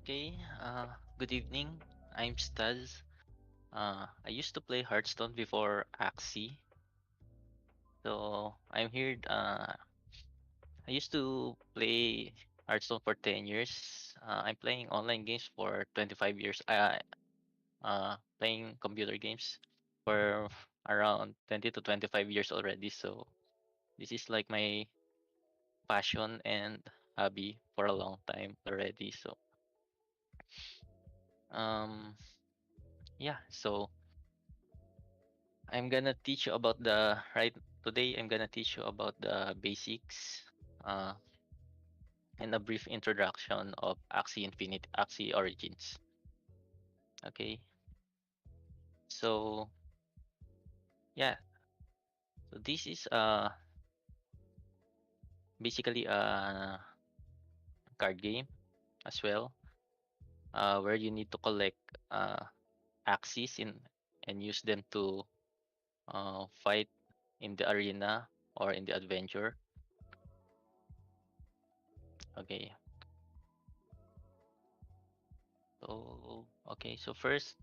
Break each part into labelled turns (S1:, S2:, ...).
S1: Okay, good evening. I'm Staz. I used to play Hearthstone before Axie. So I'm here. I used to play Hearthstone for 10 years. I'm playing online games for 25 years. Playing computer games for around 20 to 25 years already. So this is like my passion and hobby for a long time already. So um, yeah. So I'm gonna teach you about the right today. I'm gonna teach you about the basics, uh, and a brief introduction of Axie Origins. Okay, so yeah, so this is basically a card game as well, where you need to collect uh Axies in and use them to fight in the arena or in the adventure. Okay, so first,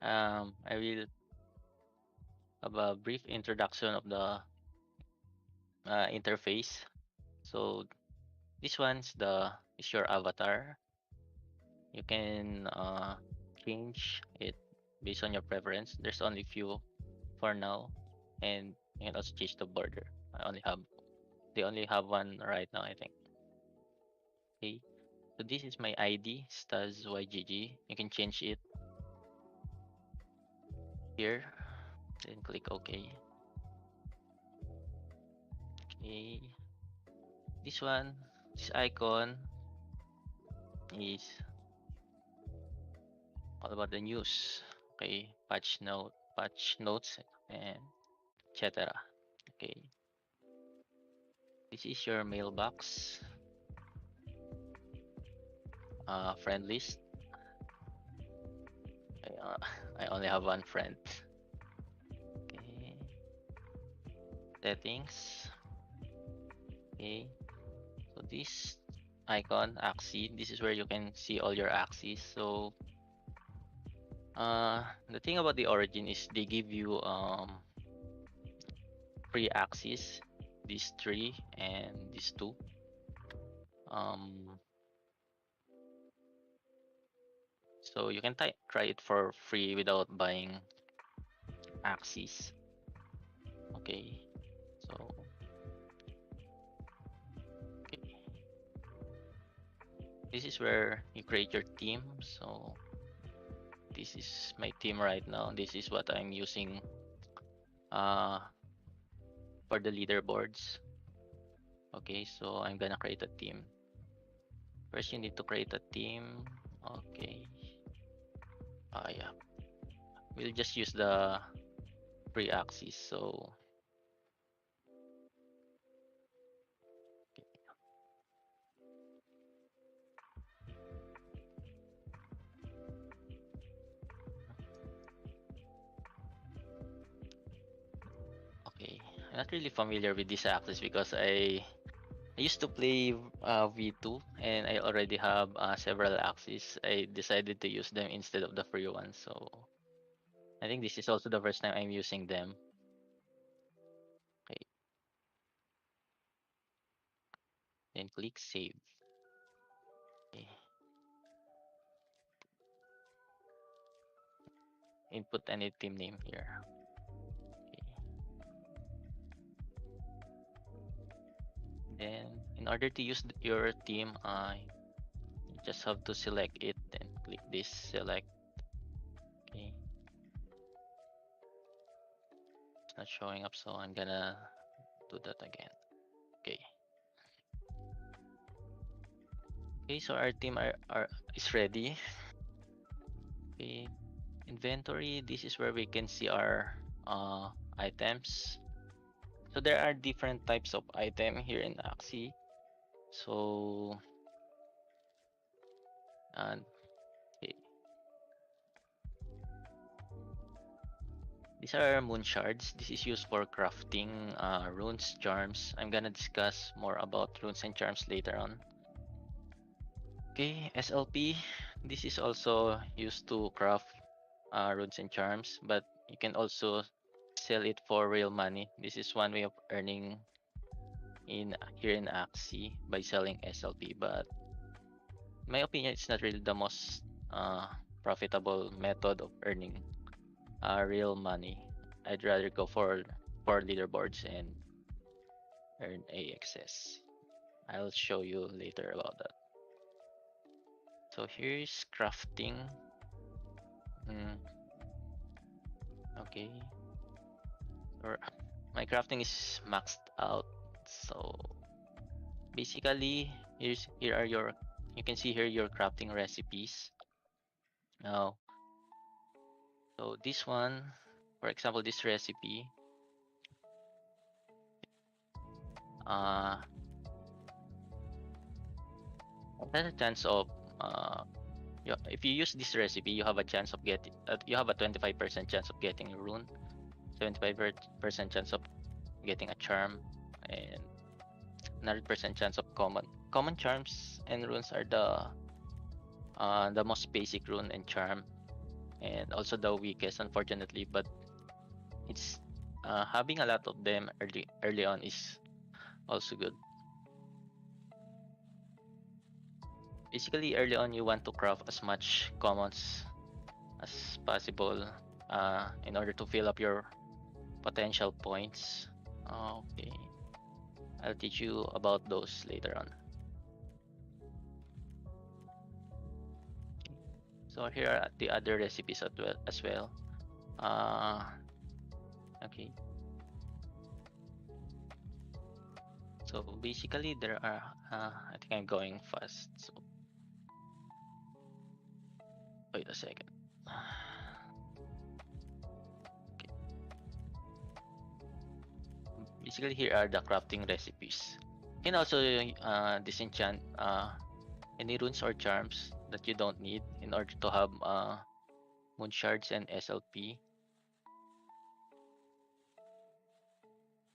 S1: I will have a brief introduction of the interface. So this one's the is your avatar. You can change it based on your preference. There's only few for now, and you can also change the border. They only have one right now, I think. Okay, so this is my ID, Staz YGG. You can change it here. Then click OK. Okay, this one, this icon is all about the news. Okay, patch notes, and etc. Okay, this is your mailbox, friend list. I only have one friend. Okay, settings. Okay, so this icon, Axie, this is where you can see all your axes. So the thing about the Origin is they give you free axes, these three and these two. Um, so you can try it for free without buying axes. Okay, so okay, this is where you create your team. So this is my team right now. This is what I'm using uh for the leaderboards. Okay, so I'm gonna create a team. First, you need to create a team. Okay. Yeah. We'll just use the free axis. So okay, I'm not really familiar with this axis because I used to play V2 and I already have several axes. I decided to use them instead of the free ones. So I think this is also the first time I'm using them. Okay, then click save. Okay. Input any team name here. Okay. Then in order to use your team, you just have to select it, then click this select. Okay, it's not showing up, so I'm gonna do that again. Okay. Okay, so our team is ready. Okay, inventory. This is where we can see our items. So there are different types of item here in Axie. So okay. These are moon shards. This is used for crafting runes, charms. I'm gonna discuss more about runes and charms later on. Okay, SLP. This is also used to craft runes and charms, but you can also sell it for real money. This is one way of earning in here in Axie by selling SLP, but in my opinion, it's not really the most uh, profitable method of earning real money. I'd rather go for leaderboards and earn AXS. I'll show you later about that. So here's crafting. Mm, okay. Or my crafting is maxed out. So basically, here are your you can see here your crafting recipes. Now, so this one, for example, this recipe, uh, has a chance of if you use this recipe, you have a chance of getting you have a 25% chance of getting a rune, 75% chance of getting a charm, and 100% chance of common charms and runes are the most basic rune and charm, and also the weakest, unfortunately. But it's having a lot of them early on is also good. Basically, early on you want to craft as much commons as possible in order to fill up your potential points. Okay, I'll teach you about those later on. So here are the other recipes as well. Uh, okay. So basically there are, I think I'm going fast. So wait a second. Okay. Basically here are the crafting recipes. You can also disenchant any runes or charms that you don't need in order to have moon shards and SLP.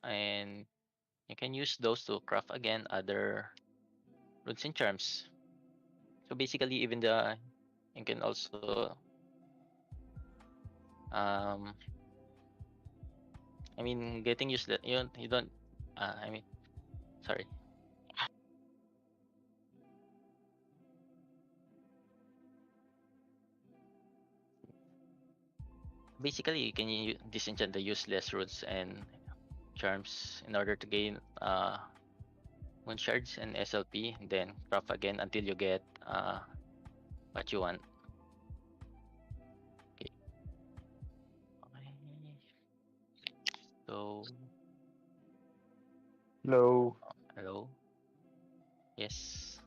S1: And you can use those to craft again other runes and charms. So basically, even you can also um, I mean, getting useless. You don't. I mean, sorry. Basically, you can disenchant the useless runes and charms in order to gain moon shards and SLP. Then craft again until you get what you want. Okay. Okay. So
S2: Hello.
S1: hello. Yes.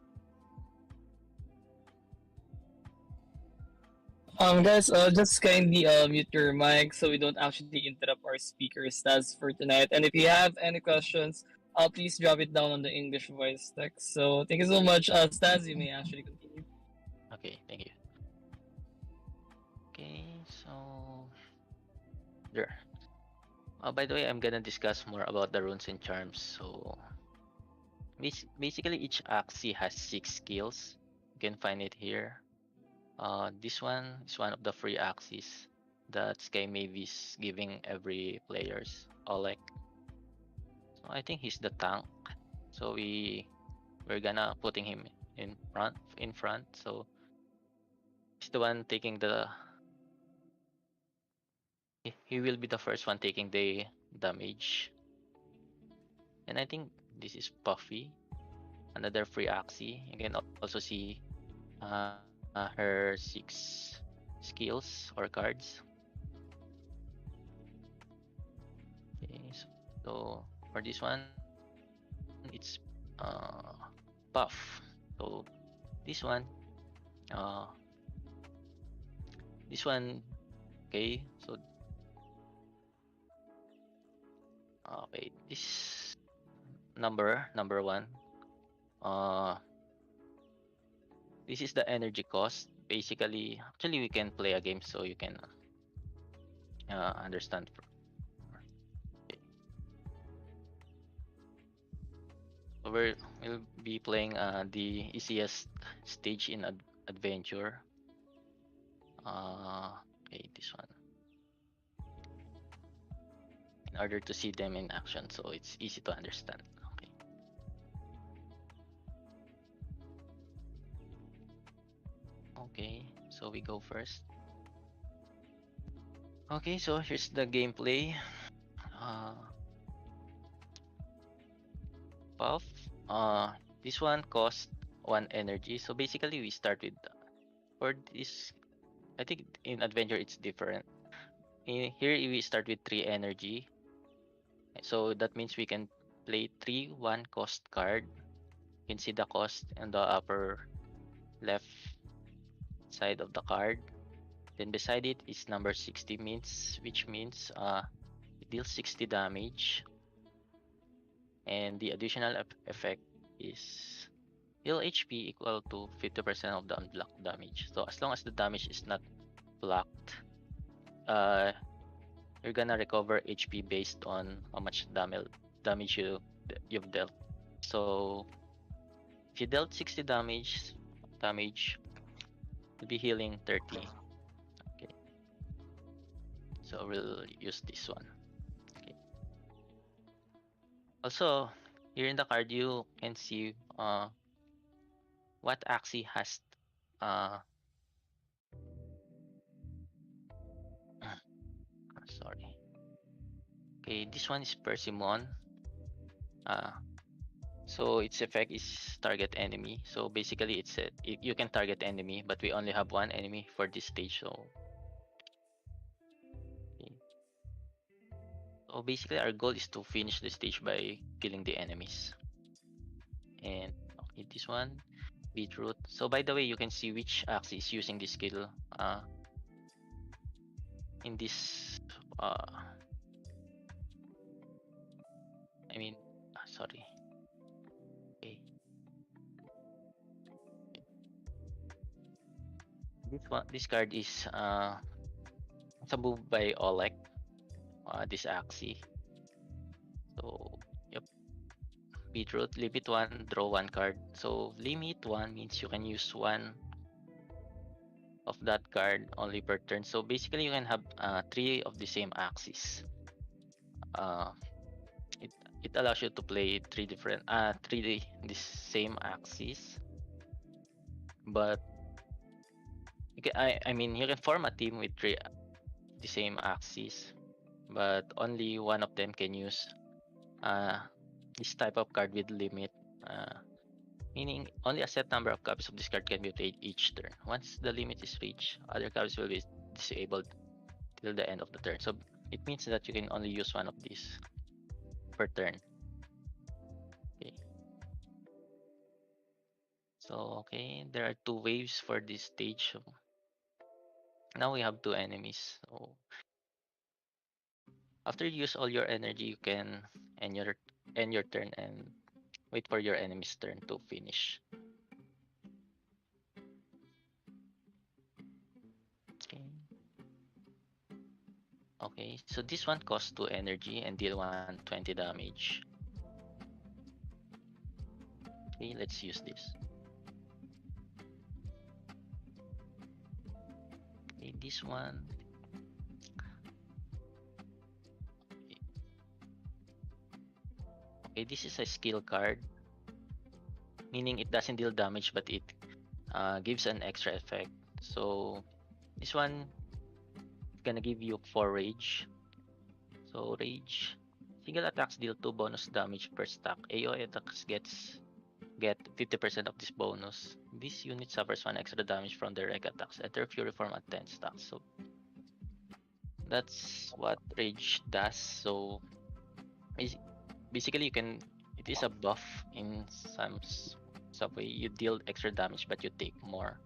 S3: Guys, just kindly mute your mic so we don't actually interrupt our speakers Staz for tonight. And if you have any questions, please drop it down on the English voice text. So thank you so much, Staz. You may actually continue.
S1: Okay. Thank you. Okay. So there. By the way, I'm gonna discuss more about the runes and charms. So basically, each axie has 6 skills. You can find it here. This one is one of the free axes that Sky Mave is giving every players. Oleg. So I think he's the tank. So we're gonna putting him in front. So he's the one taking the he will be the first one taking the damage. And I think this is Puffy, another free axie. You can also see her 6 skills or cards. Okay, so for this one, it's Puff. So this uh, one, okay. So wait, this number one. Uh, this is the energy cost. Basically, actually, we can play a game so you can understand. Okay. We'll be playing the easiest stage in adventure. Okay, this one. In order to see them in action, so it's easy to understand. Okay. Okay, so we go first. Okay, so here's the gameplay. Uh, Buff. This one cost 1 energy. So basically, we start with for this. I think in adventure it's different. Here we start with 3 energy. So that means we can play 3 1 cost card. You can see the cost in the upper left side of the card. Then beside it is number 60 means, which means it deals 60 damage. And the additional effect is heal HP equal to 50% of the unblocked damage. So as long as the damage is not blocked, uh, you're gonna recover HP based on how much damage you've dealt. So if you dealt 60 damage, you'll be healing 30. Okay. So we'll use this one. Okay. Also, here in the card you can see what Axie has uh sorry. Okay, this one is Persimmon. Uh so its effect is target enemy. So basically you can target enemy, but we only have one enemy for this stage. So okay. So basically our goal is to finish the stage by killing the enemies. And okay, this one beetroot. So by the way, you can see which Axie is using this skill in this I mean sorry. Okay. This card is it's a move by Oleg, this Axie. So yep. Beetroot, limit 1, draw 1 card. So limit 1 means you can use 1 of that card only per turn. So basically you can have 3 of the same axes. Uh, it allows you to play 3 different the same axes. But I mean you can form a team with 3 the same axes, but only one of them can use this type of card with limit. Meaning only a set number of copies of this card can be played each turn. Once the limit is reached, other copies will be disabled till the end of the turn. So it means that you can only use one of these per turn. Okay. So okay, there are 2 waves for this stage. So now we have 2 enemies. So after you use all your energy, you can end your turn and wait for your enemy's turn to finish. Okay. Okay, so this one costs 2 energy and deal 120 damage. Okay, let's use this. Okay, this one. Okay, this is a skill card, meaning it doesn't deal damage, but it gives an extra effect. So this one is gonna give you 4 rage. So rage, single attacks deal 2 bonus damage per stack. AOE attacks get 50% of this bonus. This unit suffers 1 extra damage from direct attacks. Enter Fury form at 10 stacks. So that's what rage does. So basically it is a buff in some way. You deal extra damage but you take more.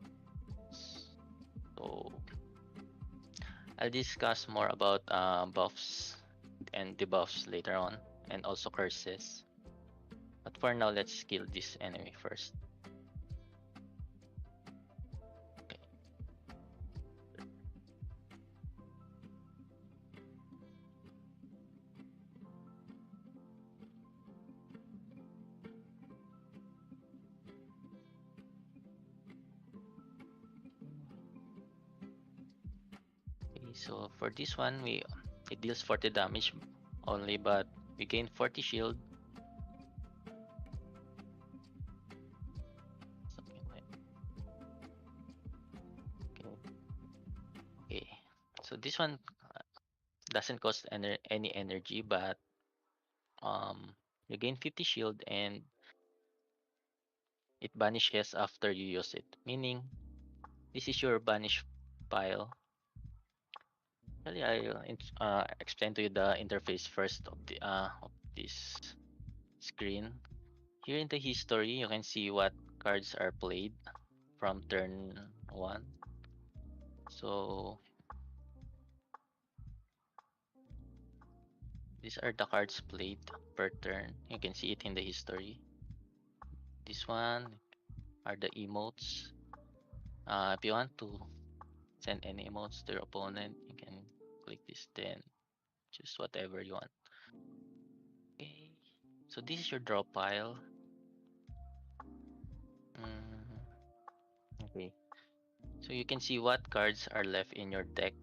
S1: So I'll discuss more about buffs and debuffs later on, and also curses. But for now, let's kill this enemy first. Okay. So for this one, it deals 40 damage only, but we gain 40 shield. Something like okay. Okay. So this one doesn't cost any energy, but you gain 50 shield and it vanishes after you use it. Meaning this is your banish pile. Actually, I'll explain to you the interface first of this screen. Here in the history, you can see what cards are played from turn 1. So these are the cards played per turn. You can see it in the history. This one are the emotes. If you want to send any emotes to your opponent, you can click this, then choose whatever you want. Okay. So this is your draw pile. Mm, okay. So you can see what cards are left in your deck.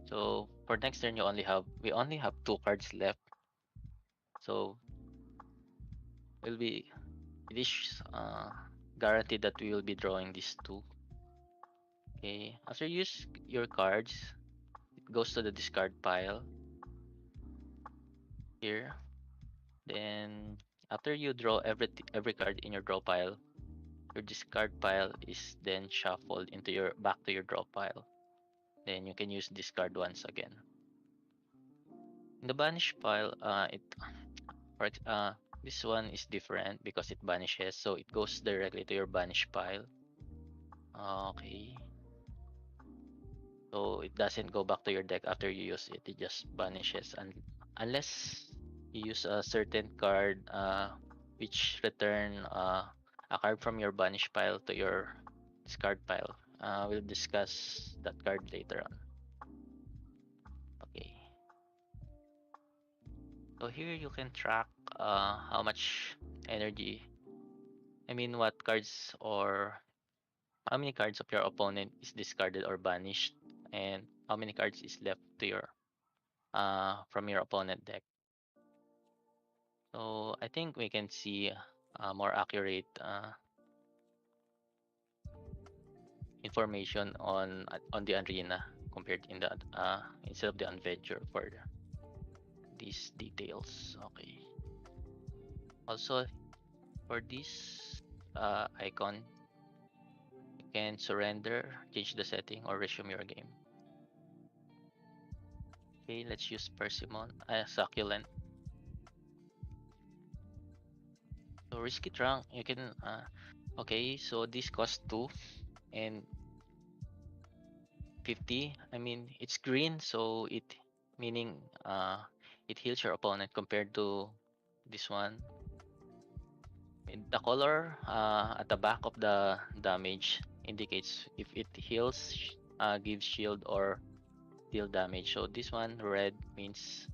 S1: So for next turn, we only have 2 cards left. So will be it is guaranteed that we will be drawing these 2. Okay. After you use your cards, it goes to the discard pile here. Then after you draw every card in your draw pile, your discard pile is then shuffled into your back to your draw pile. Then you can use discard once again. In the banish pile, this one is different because it banishes, so it goes directly to your banish pile. Okay. So it doesn't go back to your deck after you use it. It just vanishes, and unless you use a certain card, which return a card from your banish pile to your discard pile. We'll discuss that card later on. Okay. So here you can track how much energy. I mean, what cards or how many cards of your opponent is discarded or banished, and how many cards is left to your from your opponent deck. So I think we can see more accurate information on the arena compared in the instead of the adventure for these details. Okay. Also for this icon, you can surrender, change the setting, or resume your game. Okay, let's use persimmon, succulent. So risky trunk, you can okay, so this costs 2 and 50. I mean, it's green, so it meaning it heals your opponent compared to this one. The color at the back of the damage indicates if it heals, gives shield, or deal damage. So this one red means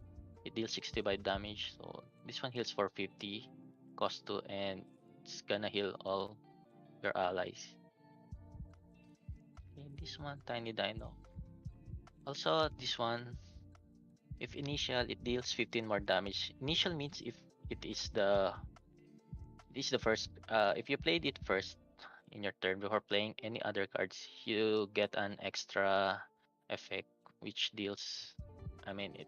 S1: it deals 65 damage. So this one heals for 50, cost 2, and it's gonna heal all your allies. And this one, tiny dino. Also, this one, if initial, it deals 15 more damage. Initial means if it is the first. If you played it first in your turn before playing any other cards, you get an extra effect which deals. I mean, it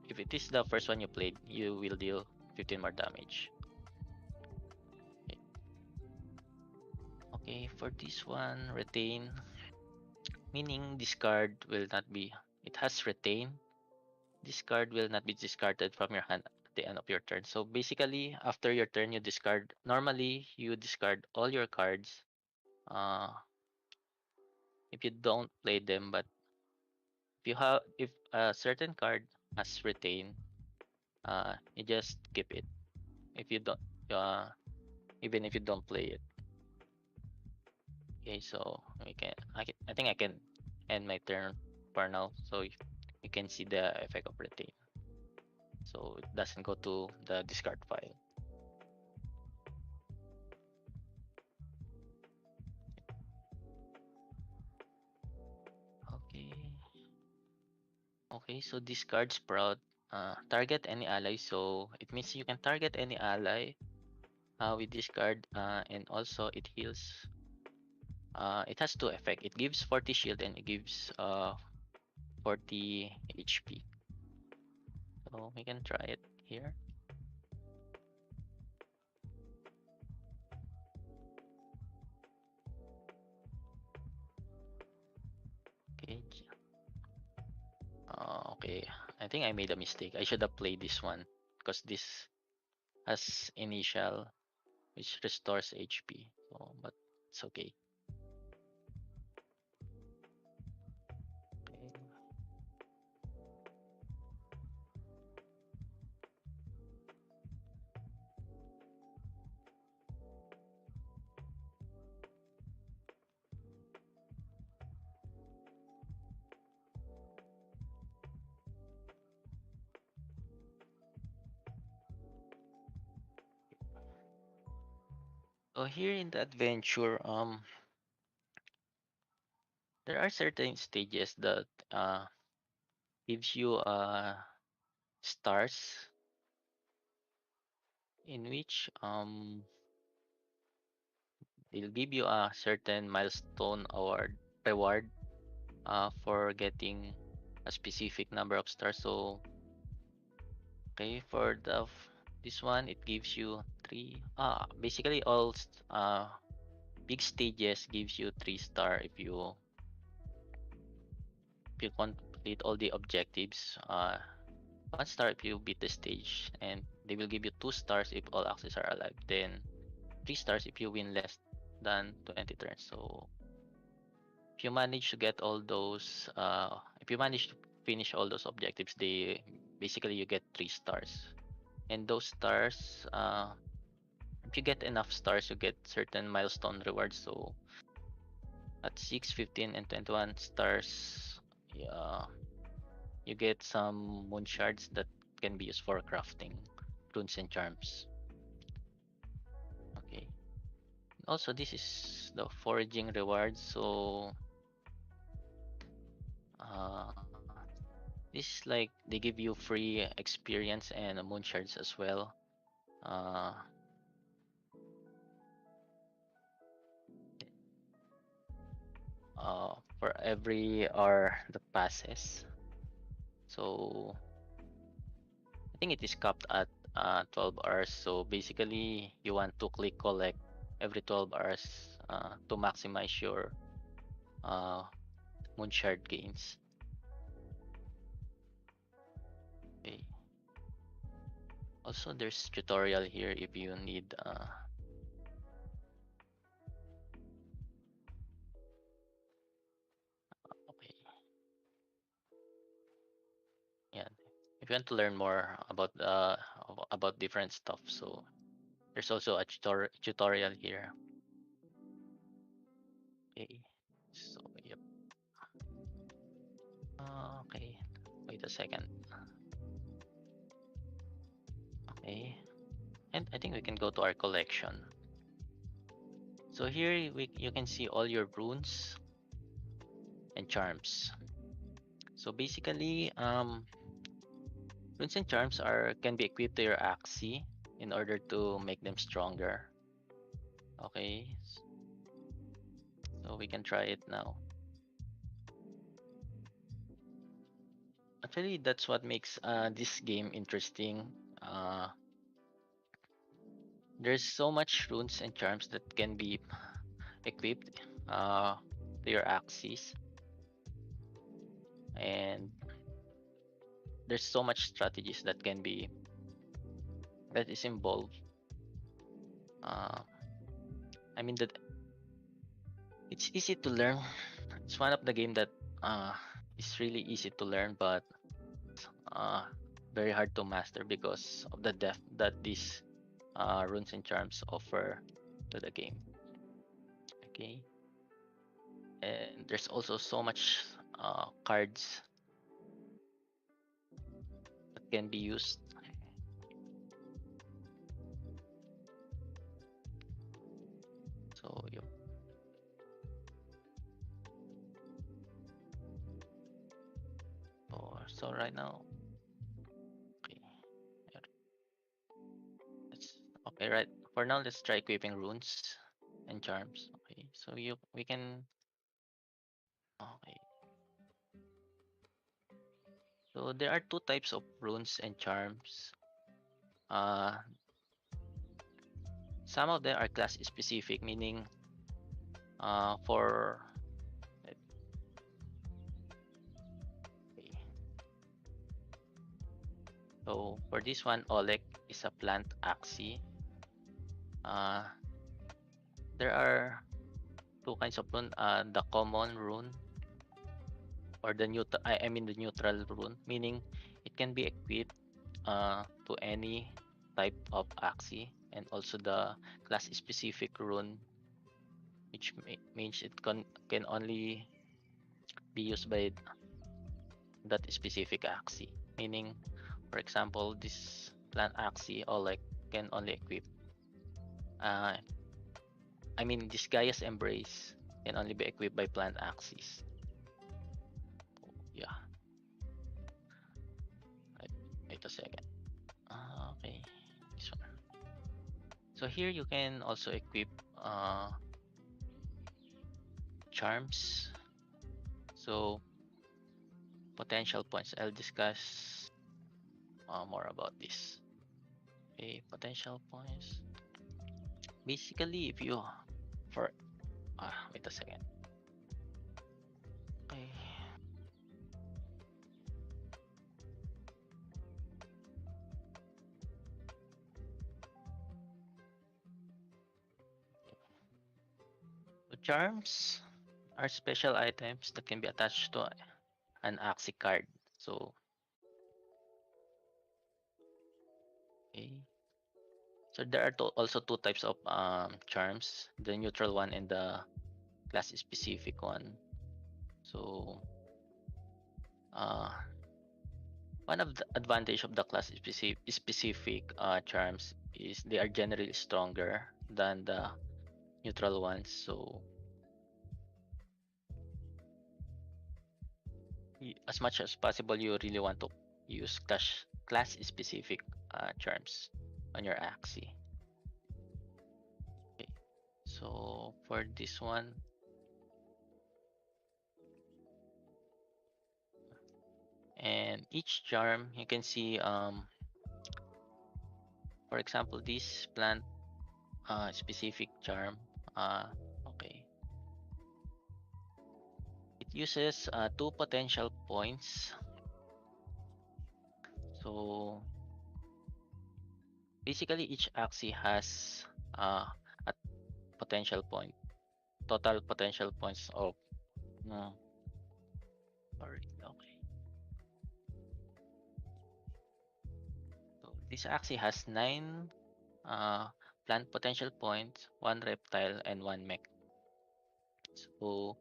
S1: if it is the first one you played, you will deal 15 more damage. Okay, okay, for this one, retain, meaning this card will not be. It has retain. This card will not be discarded from your hand at the end of your turn. So basically, after your turn, you discard. Normally, you discard all your cards. Uh, if you don't play them, but if a certain card has retain, you just keep it. If you don't, even if you don't play it. Okay, so I think I can end my turn for now. So you can see the effect of retain. So it doesn't go to the discard file. Okay. Okay, so discard Sprout. Target any ally. So it means you can target any ally with discard, and also it heals. It has two effects. It gives 40 shield and it gives 40 HP. So we can try it here. Okay. Okay. I think I made a mistake. I should have played this one because this has initial, which restores HP. So, but it's okay. Okay. So here in the adventure, there are certain stages that gives you stars, in which they'll give you a certain milestone award reward for getting a specific number of stars. So okay, for this one, it gives you three. Basically all big stages gives you 3 star if you complete all the objectives. 1 star if you beat the stage, and they will give you 2 stars if all axes are alive. Then 3 stars if you win less than 20 turns. So if you manage to get all those, if you manage to finish all those objectives, they basically you get 3 stars. And those stars, if you get enough stars, you get certain milestone rewards. So at 6, 15, and 21 stars, yeah, you get some moon shards that can be used for crafting runes and charms. Okay. Also, this is the foraging rewards. So uh, this is like they give you free experience and moon shards as well. Uh, for every hour that passes. So I think it is capped at 12 hours. So basically, you want to click collect every 12 hours to maximize your uh, moonshard gains. Okay. Also, there's tutorial here if you need. Okay. Yeah. If you want to learn more about different stuff, so there's also a tutorial here. Okay. So yep. Okay. Wait a second. Okay. And I think we can go to our collection. So here you can see all your runes and charms. So basically, runes and charms can be equipped to your Axie in order to make them stronger. Okay, so we can try it now. Actually, that's what makes this game interesting. Uh, there's so much runes and charms that can be equipped to your Axies, and there's so much strategies that is involved. Uh, I mean that it's easy to learn. It's one of the game that uh, is really easy to learn, but uh, very hard to master because of the depth that these runes and charms offer to the game. Okay, and there's also so much cards that can be used. So yep. So right now, okay, okay, right. For now, let's try equipping runes and charms. Okay, so we can. Okay, so there are two types of runes and charms. Uh, some of them are class specific, meaning for okay. So for this one, Oleg is a plant axie. Uh, there are two kinds of rune. The common rune or the neutral. I mean the neutral rune, meaning it can be equipped to any type of axie, and also the class specific rune, which means it can only be used by that specific axie. Meaning, for example, this plant axie Oleg can only equip. Uh, I mean, this Gaia's Embrace can only be equipped by plant axes. Oh, yeah. Wait a second. Okay, this one. So here you can also equip uh, charms. So potential points. I'll discuss more about this. Okay, potential points. Basically, if you for wait a second. Okay. So charms are special items that can be attached to an Axie card. So okay. So there are also two types of charms, the neutral one and the class specific one. So uh, one of the advantage of the class specific charms is they are generally stronger than the neutral ones. So as much as possible, you really want to use class specific charms on your Axie. Okay. So for this one, and each charm you can see for example this plant specific charm okay, it uses two potential points. So basically each axis has a potential point, total potential points of no, sorry, okay. So this axis has 9 plant potential points, 1 reptile, and 1 mech. So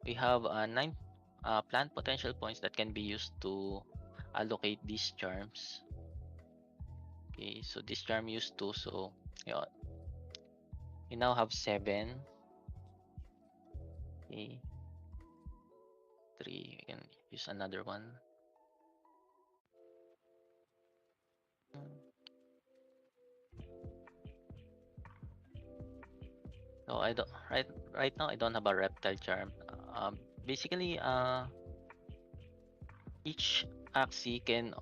S1: we have 9 plant potential points that can be used to allocate these charms. Okay, so this charm used 2, so yeah, we now have 7. Okay, 3, we can use another one. So I don't right now I don't have a reptile charm. Basically, each axis can,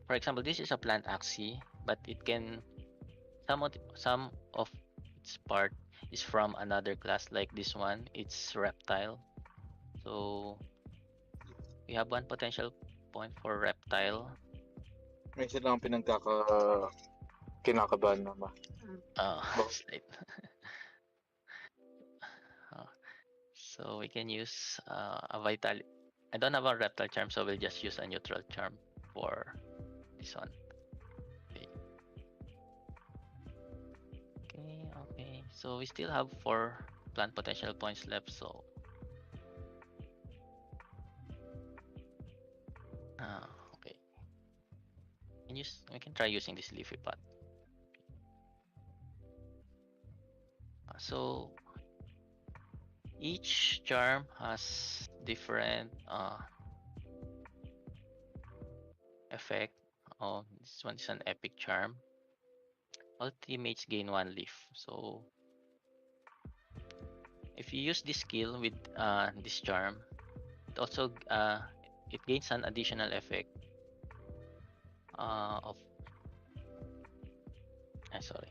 S1: for example, this is a plant axis, but it can some of its part is from another class, like this one. It's reptile. So we have 1 potential point for reptile.
S2: Minsan lang kinakabahan naman.
S1: Slide. So we can use a vital. I don't have a reptile charm, so we'll just use a neutral charm for this one. Okay. Okay. So we still have 4 plant potential points left. So okay. We can try using this leafy pot. So each charm has different effect. Oh, this one is an epic charm. All teammates gain 1 leaf. So if you use this skill with this charm, it also it gains an additional effect of sorry,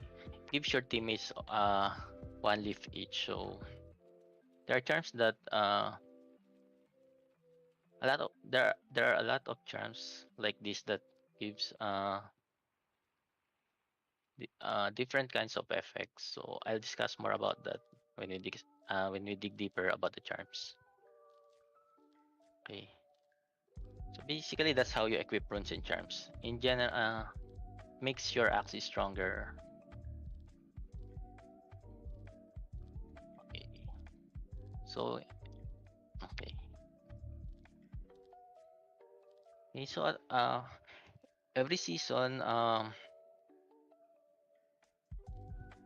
S1: gives your teammates 1 leaf each. So there are charms that there are a lot of charms like this that gives different kinds of effects. So I'll discuss more about that when we dig deeper about the charms. Okay. So basically, that's how you equip runes and charms. In general, makes your axis stronger. Okay. So okay. Okay. So every season,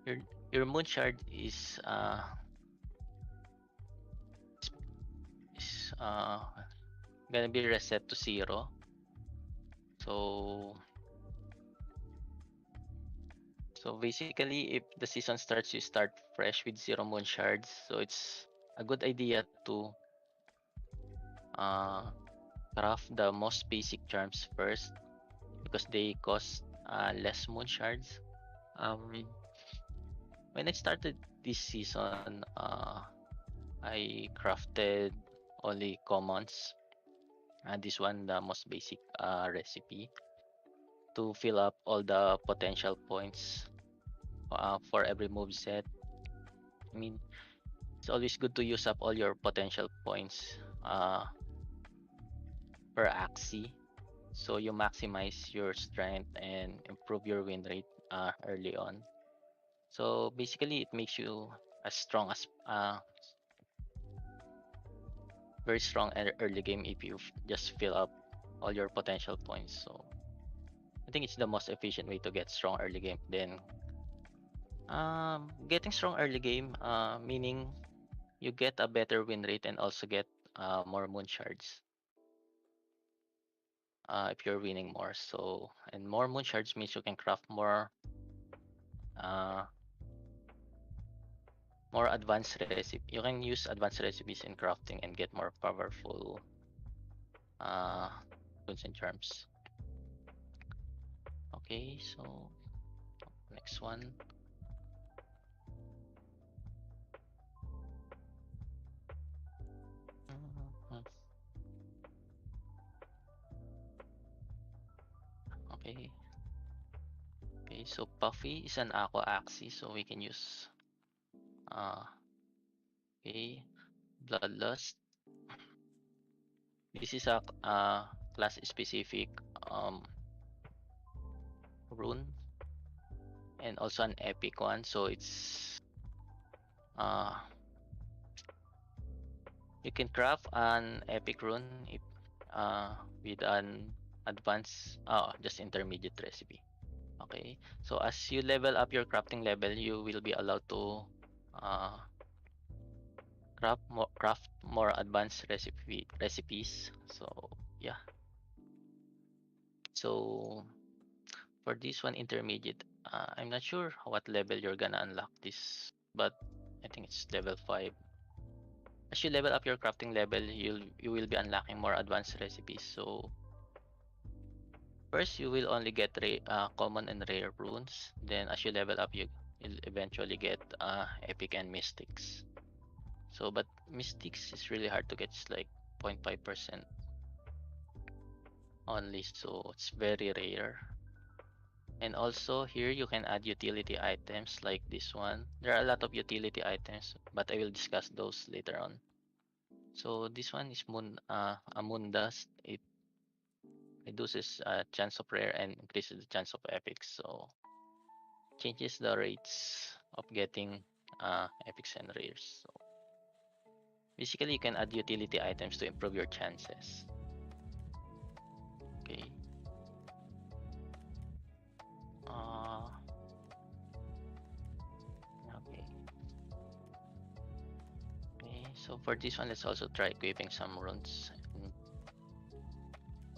S1: your your moon shard is gonna be reset to 0. So basically, if the season starts, you start fresh with 0 moon shards. So it's a good idea to uh, craft the most basic charms first because they cost less moon shards. When I started this season, I crafted only commons. This one, the most basic recipe to fill up all the potential points for every move set. I mean, it's always good to use up all your potential points per axie, so you maximize your strength and improve your win rate early on. So basically, it makes you as strong as very strong early game if you just fill up all your potential points. So I think it's the most efficient way to get strong early game. Then getting strong early game, meaning you get a better win rate and also get more moon shards if you're winning more. So, and more moon shards means you can craft uh, more advanced recipe. You can use advanced recipes in crafting and get more powerful uh, runes and charms. Okay, so next one. Mhm. Okay. Okay, so Puffy is an aqua axis, so we can use uh okay, Bloodlust. This is a class specific um rune and also an epic one, so it's uh you can craft an epic rune if with an advanced just intermediate recipe. Okay, so as you level up your crafting level, you will be allowed to uh craft more advanced recipes. So yeah, so for this one intermediate, I'm not sure what level you're gonna unlock this, but I think it's level 5. As you level up your crafting level, you will be unlocking more advanced recipes. So first you will only get common and rare runes. Then as you level up, you'll eventually get epic and mystics. So but mystics is really hard to get. It's like 0.5% only, so it's very rare. And also here you can add utility items like this one. There are a lot of utility items, but I will discuss those later on. So this one is a moon dust. It reduces chance of rare and increases the chance of epics. So changes the rates of getting epics and rares. So basically you can add utility items to improve your chances. Okay. Uh, okay. Okay. So for this one, let's also try equipping some runes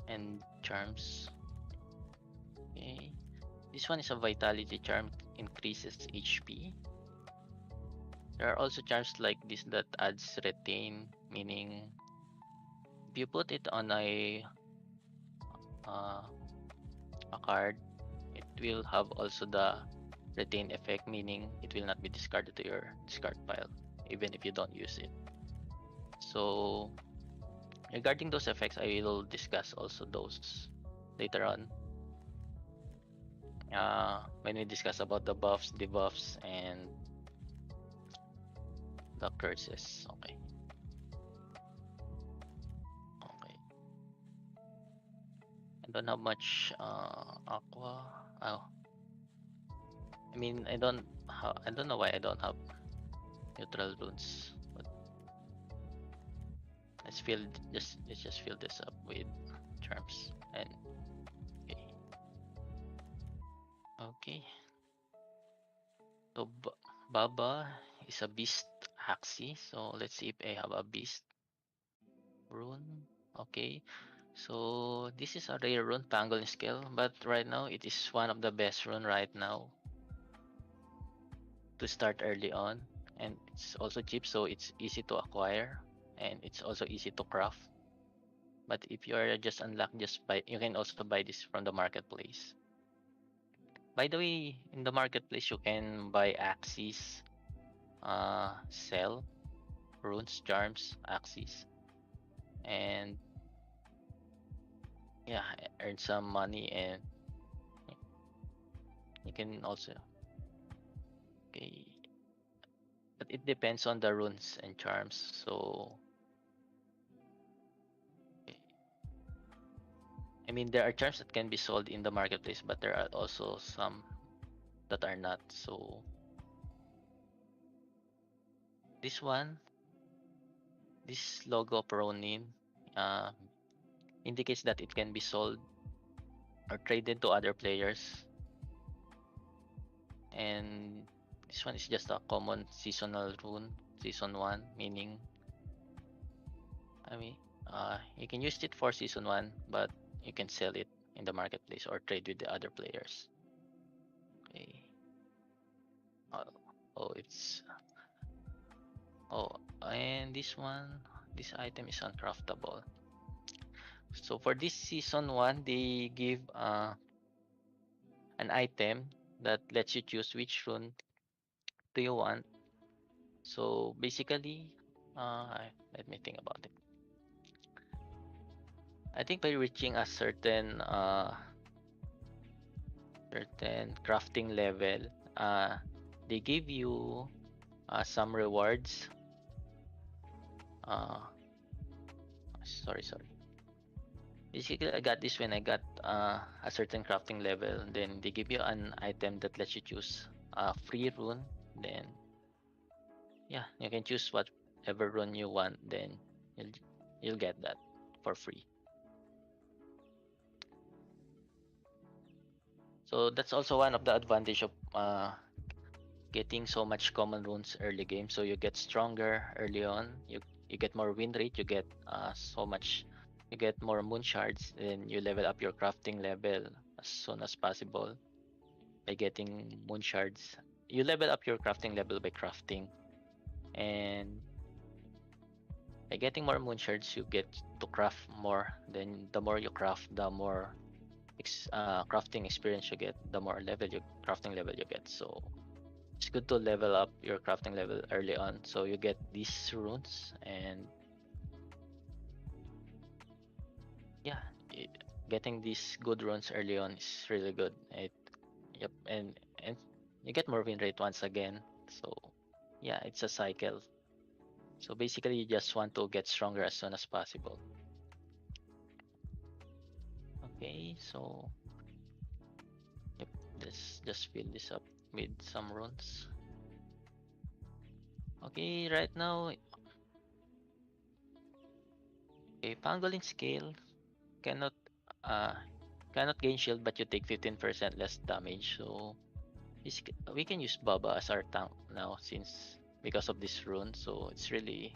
S1: and charms. This one is a vitality charm, increases HP. There are also charms like this that adds retain, meaning if you put it on uh, a card, it will have also the retain effect, meaning it will not be discarded to your discard pile, even if you don't use it. So regarding those effects, I will discuss also those later on. When we discuss about the buffs, debuffs, and the curses. Okay. Okay. I don't have much aqua. Oh, I mean I don't know why I don't have neutral runes. But let's just fill this up with charms and okay. Okay. So Baba is a beast Axie. So let's see if I have a beast rune. Okay. So this is a rare rune, Pangolin Scale, but right now it is one of the best rune right now to start early on, and it's also cheap, so it's easy to acquire and it's also easy to craft. But if you are just unlocked, just buy. You can also buy this from the marketplace. By the way, in the marketplace you can buy axes, sell runes, charms, axes, and yeah, earn some money, and you can also okay. But it depends on the runes and charms. So I mean, there are charms that can be sold in the marketplace, but there are also some that are not. So this one, this logo of Ronin, uh, indicates that it can be sold or traded to other players. And this one is just a common seasonal rune, season 1, meaning, I mean, you can use it for season 1, but you can sell it in the marketplace or trade with the other players. Okay. Oh, it's oh, and this item is uncraftable. So for this season 1, they give an item that lets you choose which rune do you want. So basically, let me think about it. I think by reaching a certain crafting level, they give you some rewards. Uh, sorry. Basically, I got this when I got a certain crafting level. Then they give you an item that lets you choose a free rune. Then yeah, you can choose whatever rune you want. Then you'll you'll get that for free. So that's also one of the advantage of getting so much common runes early game. So you get stronger early on. You get more win rate. You get so much. You get more moon shards. Then you level up your crafting level as soon as possible by getting moon shards. You level up your crafting level by crafting, and by getting more moon shards, you get to craft more. Then the more you craft, the more crafting experience you get. The more crafting level you get. So it's good to level up your crafting level early on, so you get these runes, and yeah, getting these good runes early on is really good. Yep, and you get more win rate once again. So yeah, it's a cycle. So basically, you just want to get stronger as soon as possible. Okay, so yep, let's just fill this up with some runes. Okay, right now, okay, Pangolin Scale cannot uh cannot gain shield, but you take 15% less damage. So we can use Baba as our tank now, since because of this rune. So it's really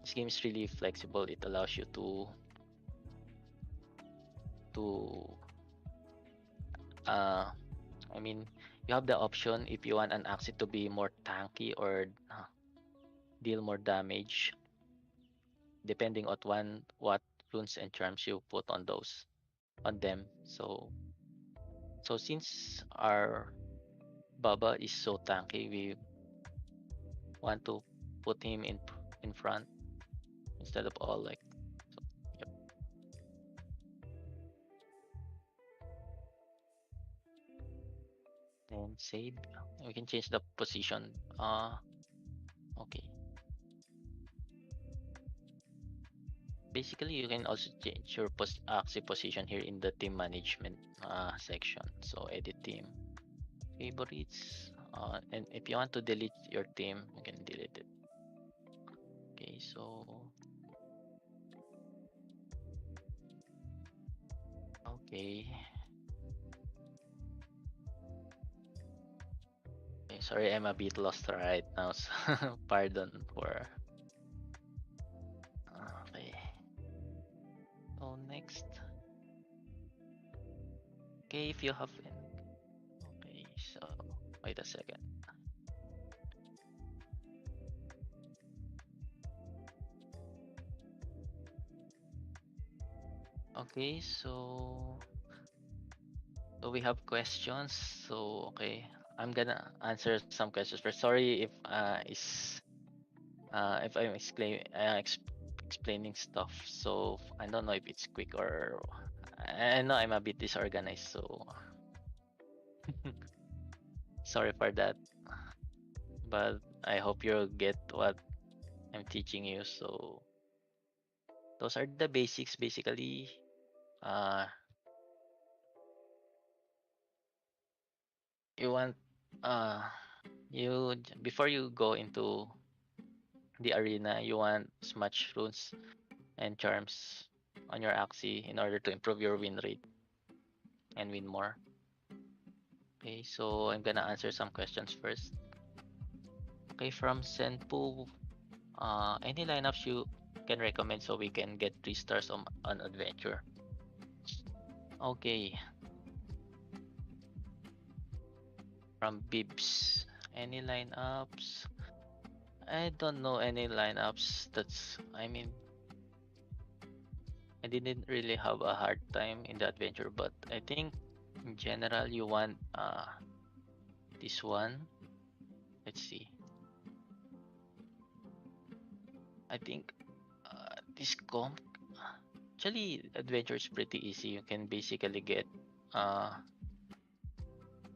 S1: this game is really flexible. It allows you to to I mean, you have the option if you want an Axie to be more tanky or deal more damage, depending on what runes and charms you put on them. So since our Baba is so tanky, we want to put him in front instead of all like. So, yep. Then save. We can change the position. Okay. Basically, you can also change your Axie position here in the team management section. So edit team, favorites, and if you want to delete your team, you can delete it. Okay, so okay. Okay, sorry, I'm a bit lost right now. So pardon for. Okay. So next. Okay, if you have. Okay, so wait a second. Okay, so we have questions. So okay, I'm gonna answer some questions first. Sorry if I'm explaining stuff. So I don't know if it's quick or I know I'm a bit disorganized. So sorry for that. But I hope you'll get what I'm teaching you. So those are the basics basically. Uh, you want before you go into the arena, you want as much runes and charms on your Axie in order to improve your win rate and win more. Okay, so I'm gonna answer some questions first. Okay, from Senpu, any lineups you can recommend so we can get 3 stars on adventure? Okay, from Bibs, any lineups? I don't know any lineups. I mean, I didn't really have a hard time in the adventure, but I think in general you want this one. Let's see. I think this comp. Actually, adventure is pretty easy. You can basically get uh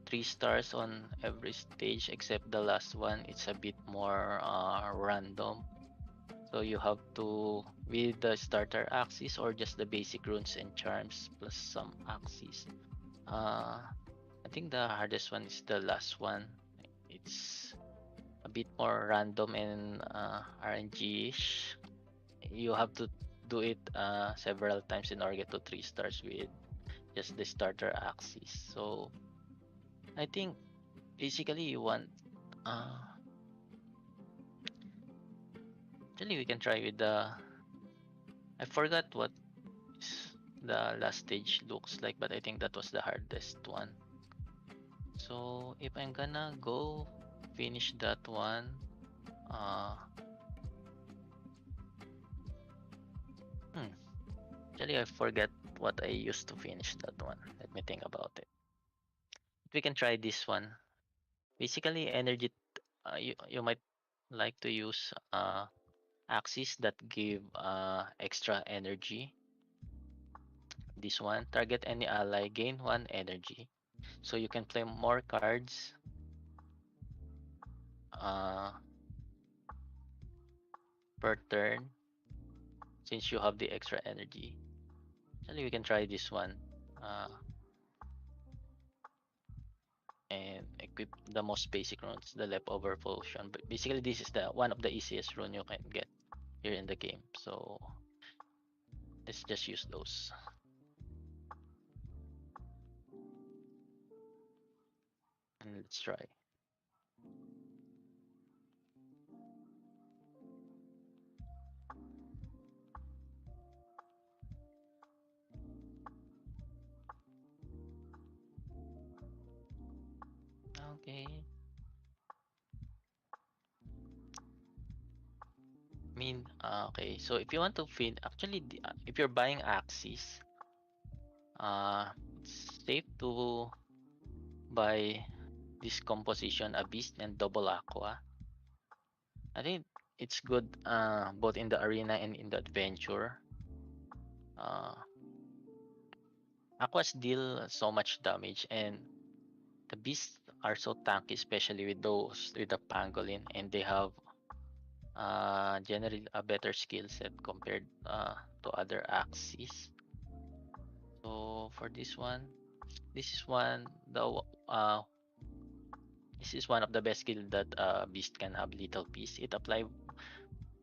S1: 3 stars on every stage except the last one. It's a bit more random. So you have to with the starter axes or just the basic runes and charms plus some axes. I think the hardest one is the last one. It's a bit more random and RNG-ish. You have to do it several times in order to get to 3 stars with just the starter axes. So I think basically you want actually we can try with the I forgot what the last stage looks like, but I think that was the hardest one. So if I'm gonna go finish that one, actually I forget what I used to finish that one. Let me think about it. We can try this one. Basically, energy. You might like to use axes that give extra energy. This one, target any ally, gain 1 energy. So you can play more cards uh, per turn since you have the extra energy. Actually, we can try this one and equip the most basic runes, the leftover potion. But basically, this is the one of the easiest rune you can get here in the game. So let's just use those. And let's try. Okay. Okay. So if you want to feed, actually, if you're buying Axis, it's safe to buy this composition, a beast and double aqua. I think it's good both in the arena and in the adventure. Uh, Aquas deal so much damage, and the beasts are so tanky, especially with those with the pangolin, and they have generally a better skill set compared to other axes. So for this is one the uh this is one of the best skill that beast can have. Little piece. It apply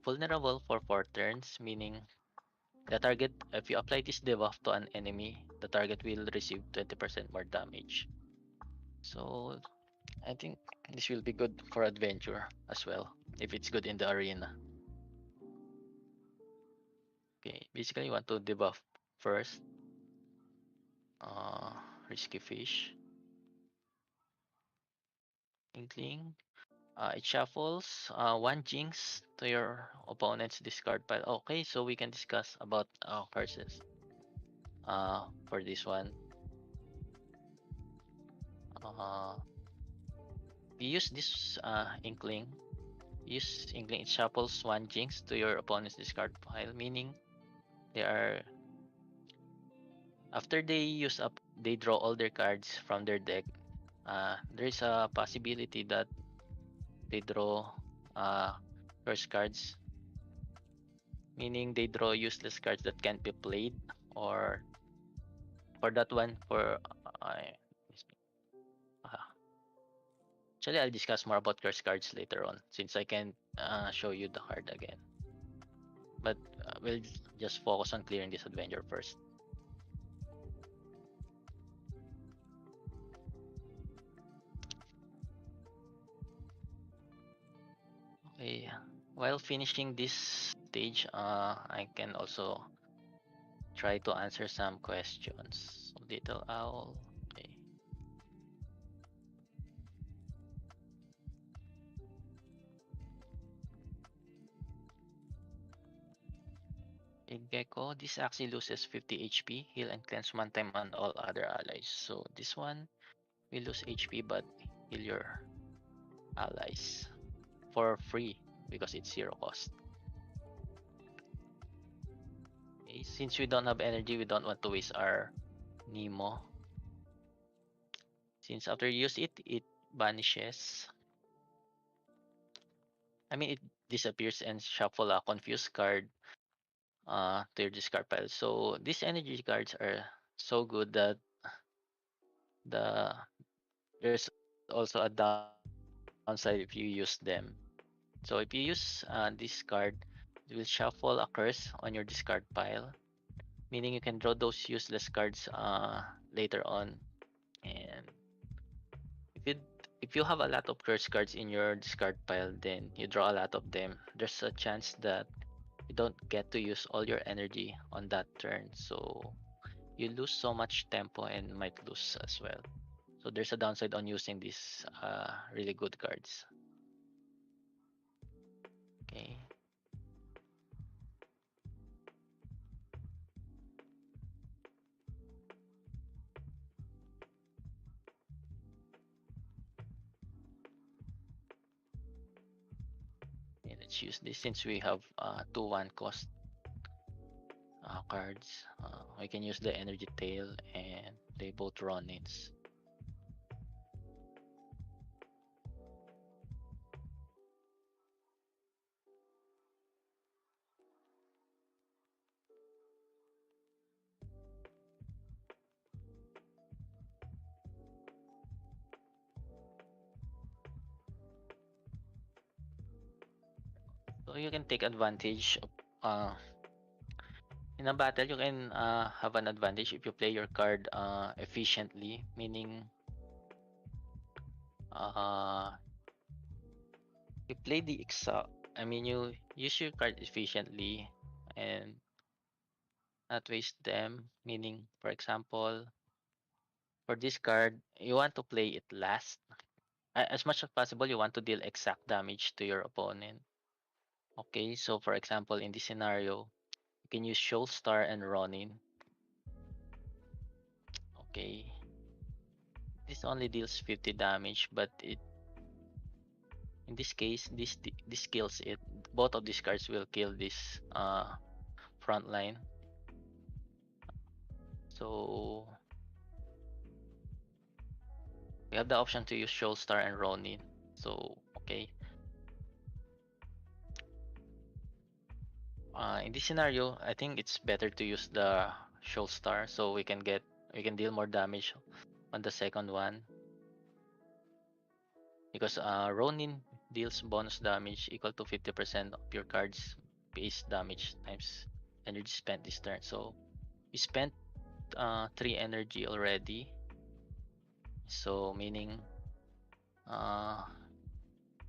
S1: vulnerable for 4 turns, meaning the target, if you apply this debuff to an enemy, the target will receive 20% more damage. So I think this will be good for adventure as well if it's good in the arena. Okay, basically you want to debuff first. Uh, Risky fish, inkling. It shuffles one jinx to your opponent's discard pile. Okay, so we can discuss about curses. For this one, uh, we use this inkling. Use inkling. It shuffles one jinx to your opponent's discard pile, meaning they are after they use up, they draw all their cards from their deck. There is a possibility that they draw uh, curse cards, meaning they draw useless cards that can't be played. Or for that one, uh, actually, I'll discuss more about curse cards later on since I can show you the card again. But we'll just focus on clearing this adventure first. Okay, while finishing this stage, I can also try to answer some questions. Little owl. Okay. Big Gecko. This actually loses 50 HP. Heal and cleanse one time on all other allies. So this one will lose HP but heal your allies for free because it's 0 cost. Okay. Since we don't have energy, we don't want to waste our Nemo. Since after you use it, it vanishes. I mean, it disappears and shuffle a confused card to your discard pile. So these energy cards are so good that the there's also a downside if you use them. So if you use this card, it will shuffle a curse on your discard pile, meaning you can draw those useless cards later on. And if you if you have a lot of curse cards in your discard pile, then you draw a lot of them. There's a chance that you don't get to use all your energy on that turn. So you lose so much tempo and might lose as well. So there's a downside on using these really good cards. Okay. Okay, let's use this since we have 2-1 cost cards. We can use the energy tail and play both Ronins. So you can take advantage of in a battle. You can have an advantage if you play your card efficiently, meaning uh, you play the exact. I mean, you use your card efficiently and not waste them. Meaning, for example, for this card, you want to play it last. as much as possible, you want to deal exact damage to your opponent. Okay, so for example, in this scenario, you can use Shoal Star and Ronin. Okay, this only deals 50 damage, but in this case, this kills it. Both of these cards will kill this front line. So we have the option to use Shoal Star and Ronin. So okay. In this scenario, I think it's better to use the Shoal Star so we can deal more damage on the second one. Because Ronin deals bonus damage equal to 50% of your card's base damage times energy spent this turn. So we spent 3 energy already. So meaning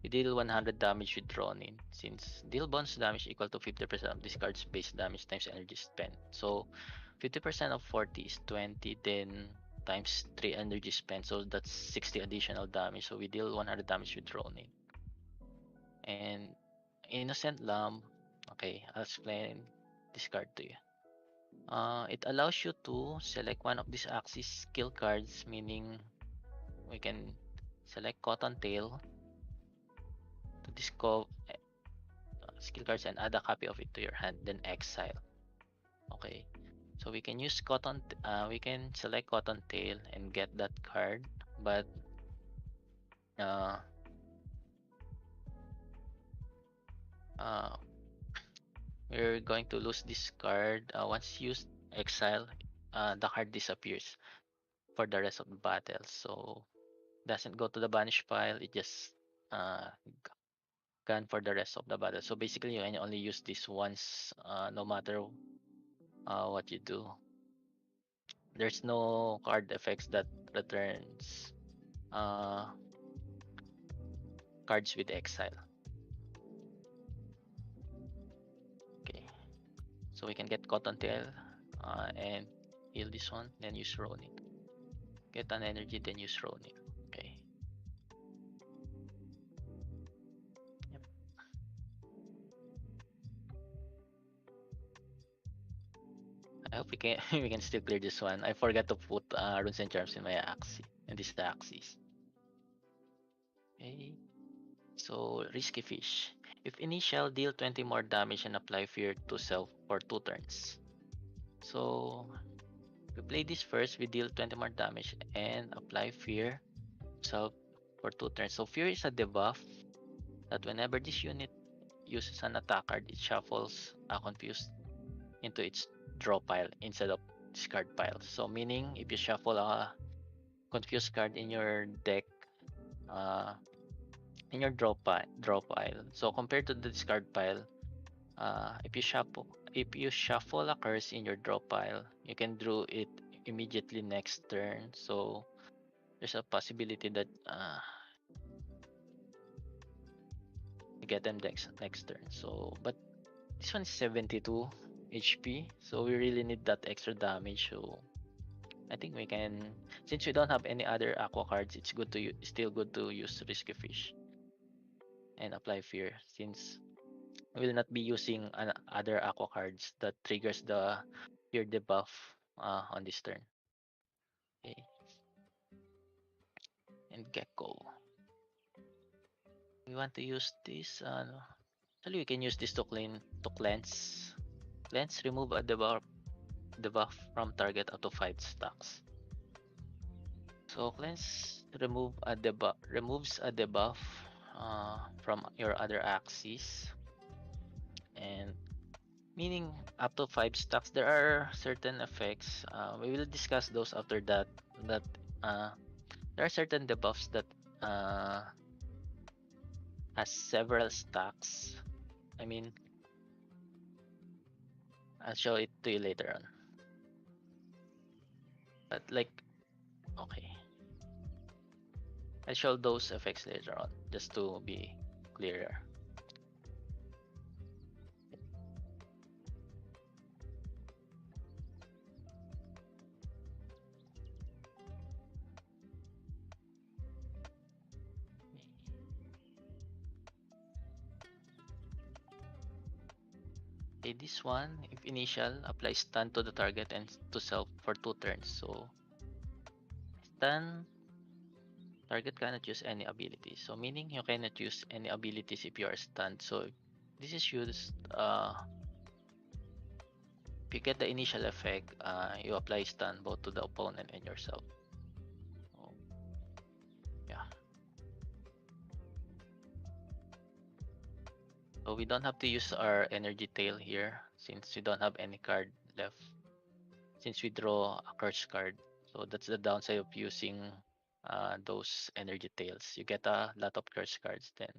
S1: we deal 100 damage with Ronin since deal bonus damage equal to 50% of this card's base damage times energy spent. So 50% of 40 is 20, then times 3 energy spent, so that's 60 additional damage. So we deal 100 damage with Ronin. And Innocent Lamb, okay, I'll explain this card to you. It allows you to select one of these Axis skill cards, meaning we can select Cottontail to discover skill cards and add a copy of it to your hand, then exile. Okay, so we can use we can select Cottontail and get that card, but uh, uh, we're going to lose this card once used exile. The card disappears for the rest of the battle, so doesn't go to the banish pile. It just uh, gone for the rest of the battle. So basically, you can only use this once, no matter what you do. There's no card effects that returns cards with exile. Okay, so we can get Cottontail and heal this one, then use Ronin. Get an energy, then use Ronin. Okay. Yep. I hope we can we can still clear this one. I forgot to put runes and charms in my axis, in this axis. Okay. So risky fish. If initial, deal 20 more damage and apply fear to self for 2 turns. So we play this first, we deal 20 more damage and apply fear self for 2 turns. So fear is a debuff that whenever this unit uses an attack card, it shuffles a confused into its draw pile instead of discard pile. So meaning if you shuffle a confused card in your deck, uh, in your draw pile. So compared to the discard pile, if you shuffle a curse in your draw pile, you can draw it immediately next turn. So there's a possibility that you get them next turn. So but this one is 72 HP, so we really need that extra damage. So I think we can, since we don't have any other aqua cards, it's good to still good to use risky fish and apply fear, since we will not be using other aqua cards that triggers the fear debuff on this turn. Okay, and Gecko. We want to use this. Actually, we can use this to cleanse. Cleanse, remove a debuff from target up to 5 stacks. So cleanse removes a debuff from your other axis, and meaning up to 5 stacks. There are certain effects. We will discuss those after that. That there are certain debuffs that has several stacks. I mean, I'll show it to you later on. But like, okay, I'll show those effects later on just to be clearer. Okay, this one, if initial, apply stun to the target and to self for 2 turns. So stun, target cannot use any abilities. So meaning you cannot use any abilities if you are stunned. So this is used if you get the initial effect, you apply stun both to the opponent and yourself. So, yeah. So we don't have to use our energy tail here since we don't have any card left. Since we draw a curse card. So that's the downside of using those energy tails. You get a lot of curse cards then.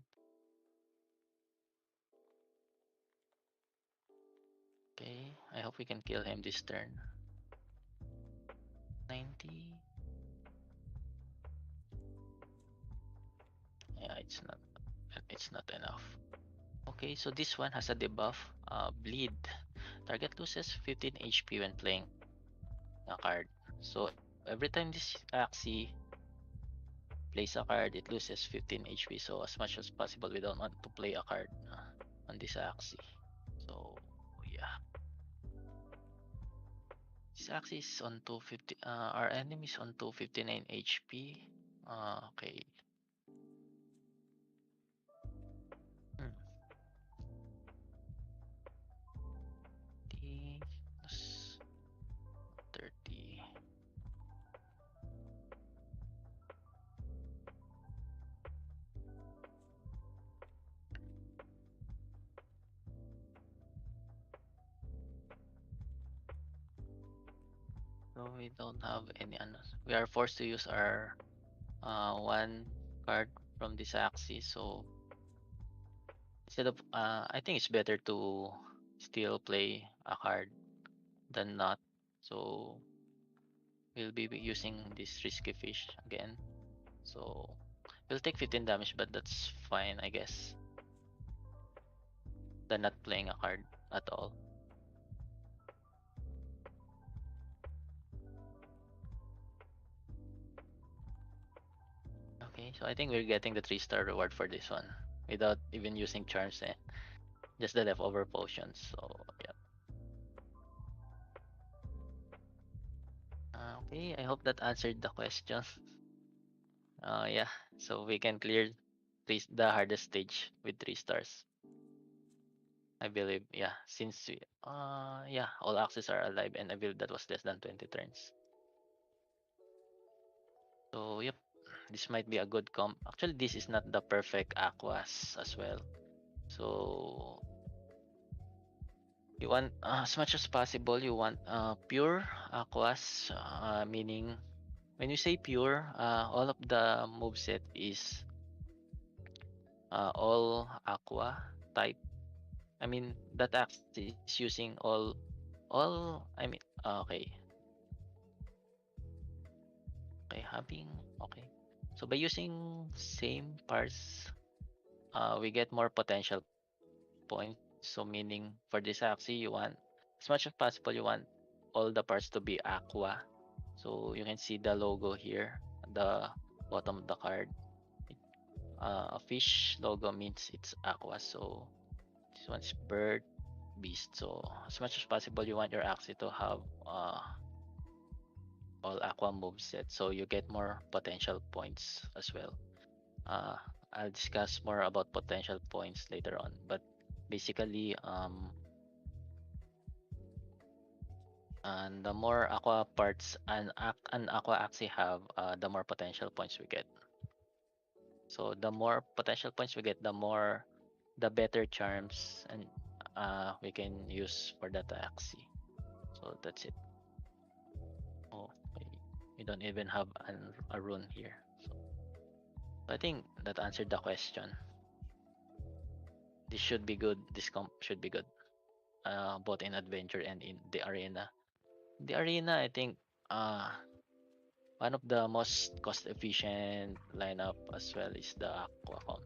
S1: Okay, I hope we can kill him this turn. 90. Yeah, it's not enough. Okay, so this one has a debuff, bleed. Target loses 15 HP when playing a card. So every time this Axie plays a card, it loses 15 HP. So as much as possible, we don't want to play a card on this Axie. So yeah, this Axie is on 250. Our enemy is on 259 HP. Okay. Hmm. 30 plus 30. So we don't have any we are forced to use our one card from this Axie. So instead of I think it's better to still play a card than not. So we'll be using this risky fish again. So we'll take 15 damage, but that's fine, I guess. Than not playing a card at all. Okay, so I think we're getting the 3-star reward for this one without even using charms and just the leftover potions. So yeah. Okay, I hope that answered the question. Yeah, so we can clear the hardest stage with 3 stars. I believe, yeah, since we, yeah, all axes are alive, and I believe that was less than 20 turns. So yep, this might be a good comp. Actually, this is not the perfect aquas as well. So you want as much as possible. You want pure aquas, meaning when you say pure, all of the moveset is all aqua type. I mean that axe is using all. I mean okay, okay, having okay. So by using same parts, we get more potential points. So meaning for this axie, you want as much as possible. You want all the parts to be aqua. So you can see the logo here, the bottom of the card. A fish logo means it's aqua. So this one's bird, beast. So as much as possible, you want your axie to have all aqua moveset, so you get more potential points as well. I'll discuss more about potential points later on, but basically, and the more aqua parts an aqua axie have, the more potential points we get. So the more potential points we get, the better charms and we can use for that axie. So that's it. Oh, we don't even have a rune here. So I think that answered the question. This should be good. This comp should be good. Both in adventure and in the arena. The arena, I think, uh, one of the most cost efficient lineup as well is the Aquacom.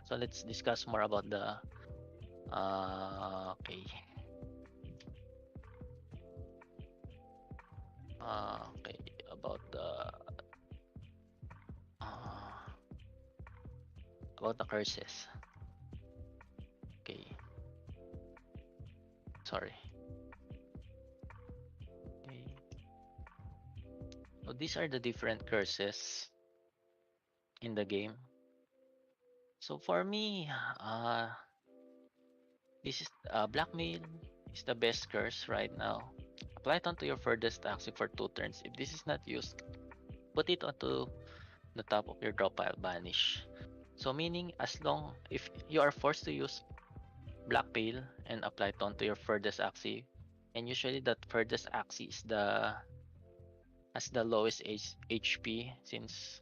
S1: So let's discuss more about the okay. Okay, uh, about the curses. Okay. sorry. Okay. So these are the different curses in the game. So for me, this is blackmail is the best curse right now. Apply it onto your furthest axis for 2 turns. If this is not used, put it onto the top of your draw pile, banish. So meaning as long if you are forced to use blackmail and apply it onto your furthest axis, and usually that furthest axis is the has the lowest HP since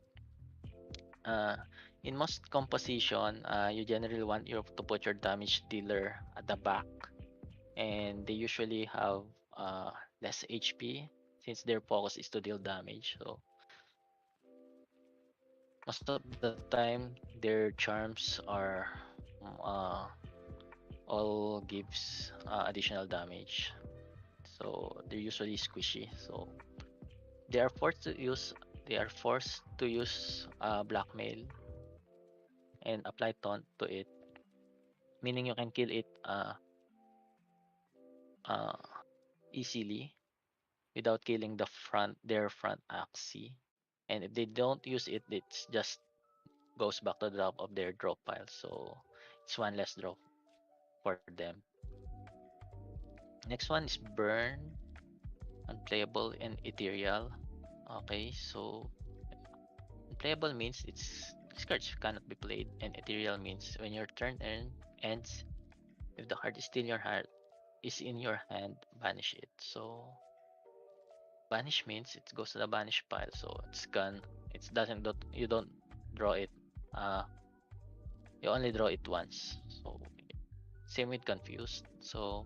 S1: uh, in most composition you generally want to put your damage dealer at the back, and they usually have uh, less HP since their focus is to deal damage. So most of the time their charms are uh, all gives additional damage. So they're usually squishy. So they are forced to use blackmail and apply taunt to it, meaning you can kill it uh, easily without killing their front axis. And if they don't use it, it's just goes back to the top of their drop pile. So it's one less drop for them. Next one is burn, unplayable and ethereal. Okay, so unplayable means these cards cannot be played, and ethereal means when your turn ends, if the card is still in your hand, banish it. So banish means it goes to the banish pile, so it's gone. It doesn't you don't draw it. Uh, you only draw it once. So same with confused. So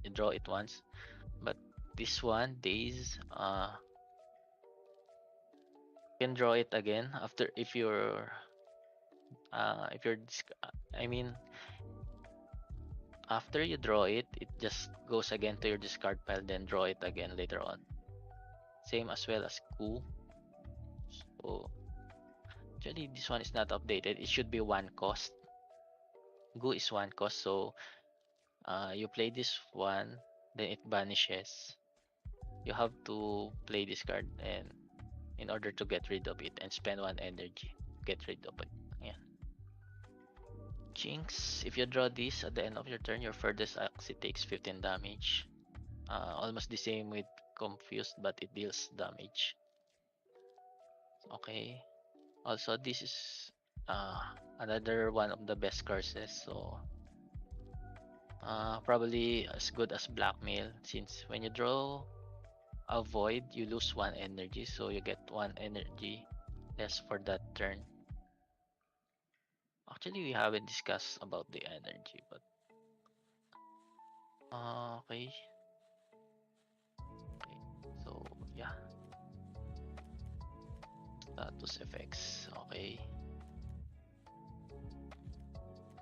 S1: you draw it once, but this one days you can draw it again after if you're I mean after you draw it, it just goes again to your discard pile, then draw it again later on. Same as well as coup. So actually this one is not updated. It should be 1 cost. Gu is 1 cost, so you play this one, then it vanishes. You have to play this card and in order to get rid of it and spend 1 energy get rid of it. Yeah. Jinx, if you draw this at the end of your turn, your furthest axis takes 15 damage. Almost the same with confused, but it deals damage. Okay. Also, this is uh, another one of the best curses. So probably as good as blackmail, since when you draw a void, you lose 1 energy, so you get 1 energy less for that turn. Actually, we haven't discussed about the energy, but okay. Okay, so yeah, status effects. Okay,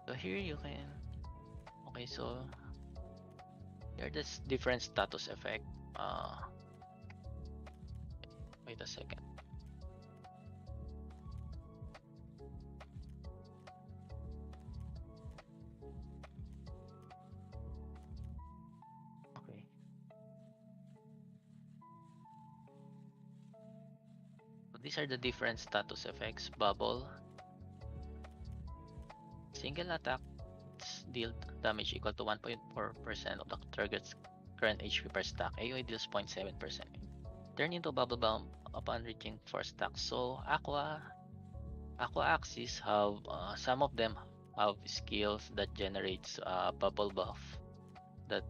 S1: so here you can. Okay, so here there's different status effect. Wait a second. Okay. So these are the different status effects. Bubble. Single attack deal damage equal to 1.4% of the target's current HP per stack. AoE deals 0.7%. Turn into bubble bomb upon reaching 4 stacks. So Aqua Axis have some of them have skills that generates bubble buff. That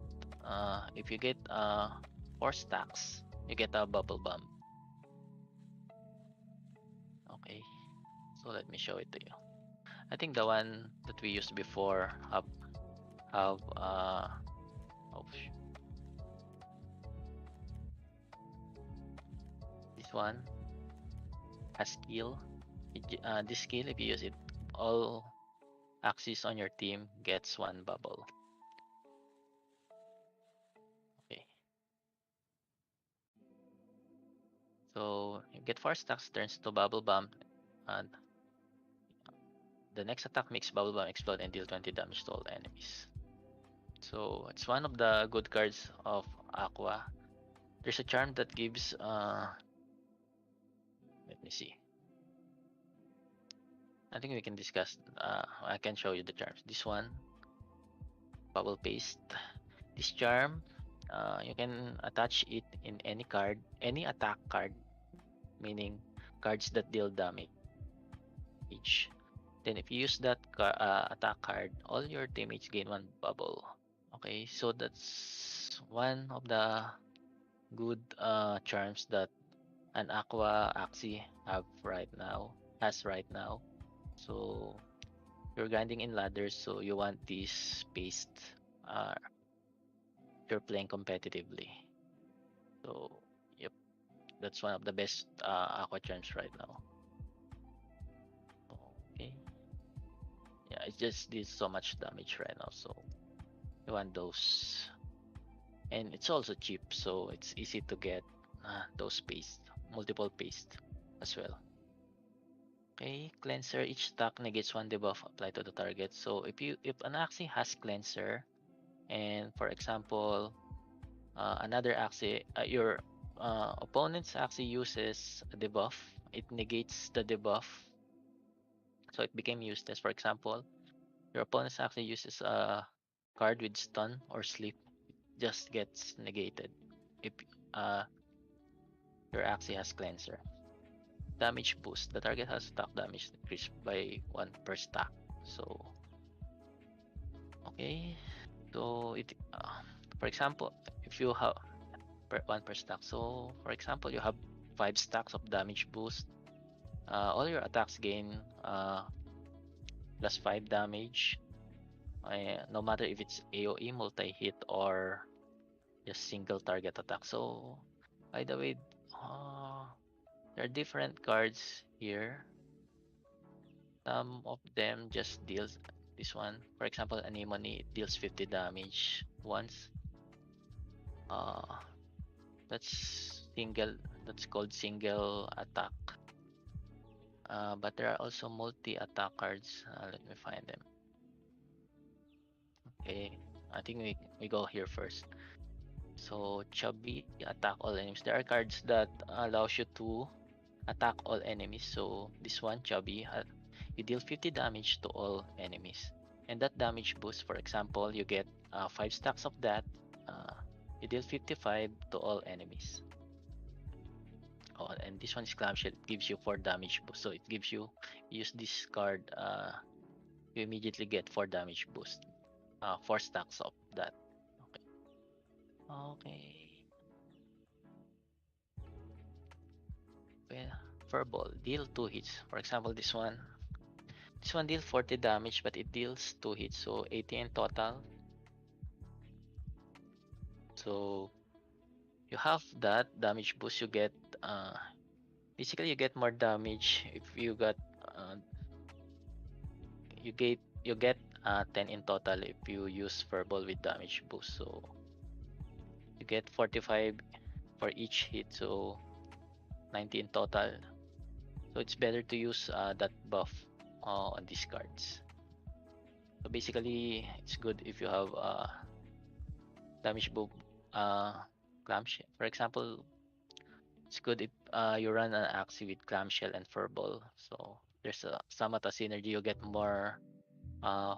S1: if you get 4 stacks, you get a bubble bomb. Okay, so let me show it to you. I think the one that we used before have oh, this one has skill. This skill, if you use it, all axes on your team gets 1 bubble. Okay. So you get 4 stacks, turns to bubble bomb, and the next attack makes bubble bomb explode and deal 20 damage to all enemies. So it's one of the good cards of Aqua. There's a charm that gives let me see. I think we can discuss I can show you the charms. This one, bubble paste. This charm, you can attach it in any card, any attack card, meaning cards that deal damage. Then if you use that attack card, all your teammates gain one bubble. Okay, so that's one of the good charms that an Aqua Axie have right now, has right now. So you're grinding in ladders, so you want this paste. Uh, you're playing competitively. So yep, that's one of the best Aqua charms right now. Okay. Yeah, it just did so much damage right now, so you want those. And it's also cheap, so it's easy to get those paste, multiple paste as well. Okay, cleanser. Each stack negates one debuff applied to the target. So if an Axie has cleanser, and for example, another Axie, your opponent's Axie uses a debuff, it negates the debuff, so it became useless. For example, your opponent's Axie uses a card with stun or sleep, just gets negated if uh, your Axie has cleanser. Damage boost. The target has stack damage increased by 1 per stack. So okay. So it for example, if you have 1 per stack. So for example, you have 5 stacks of damage boost. All your attacks gain plus 5 damage. No matter if it's AoE, multi-hit, or just single target attack. So by the way, there are different cards here. Some of them just deals this one. For example, Anemone deals 50 damage once. That's single. That's called single attack. But there are also multi-attack cards. Let me find them. Okay, I think we go here first. So Chubby attack all enemies. There are cards that allows you to attack all enemies. So this one, Chubby, you deal 50 damage to all enemies. And that damage boost, for example, you get 5 stacks of that. You deal 55 to all enemies. Oh, and this one is Clamshell. It gives you 4 damage boost. So it gives you, use this card, you immediately get 4 damage boost. 4 stacks of that. Okay. Okay. Furball, deal 2 hits. For example, this one. This one deals 40 damage, but it deals 2 hits, so 80 in total. So you have that damage boost. You get basically you get more damage if you got you get 10 in total if you use Furball with damage boost. So you get 45 for each hit, so 90 in total. So it's better to use that buff on these cards. So basically, it's good if you have damage book clamshell. For example, it's good if you run an Axie with clamshell and furball. So there's a somewhat a synergy. Uh,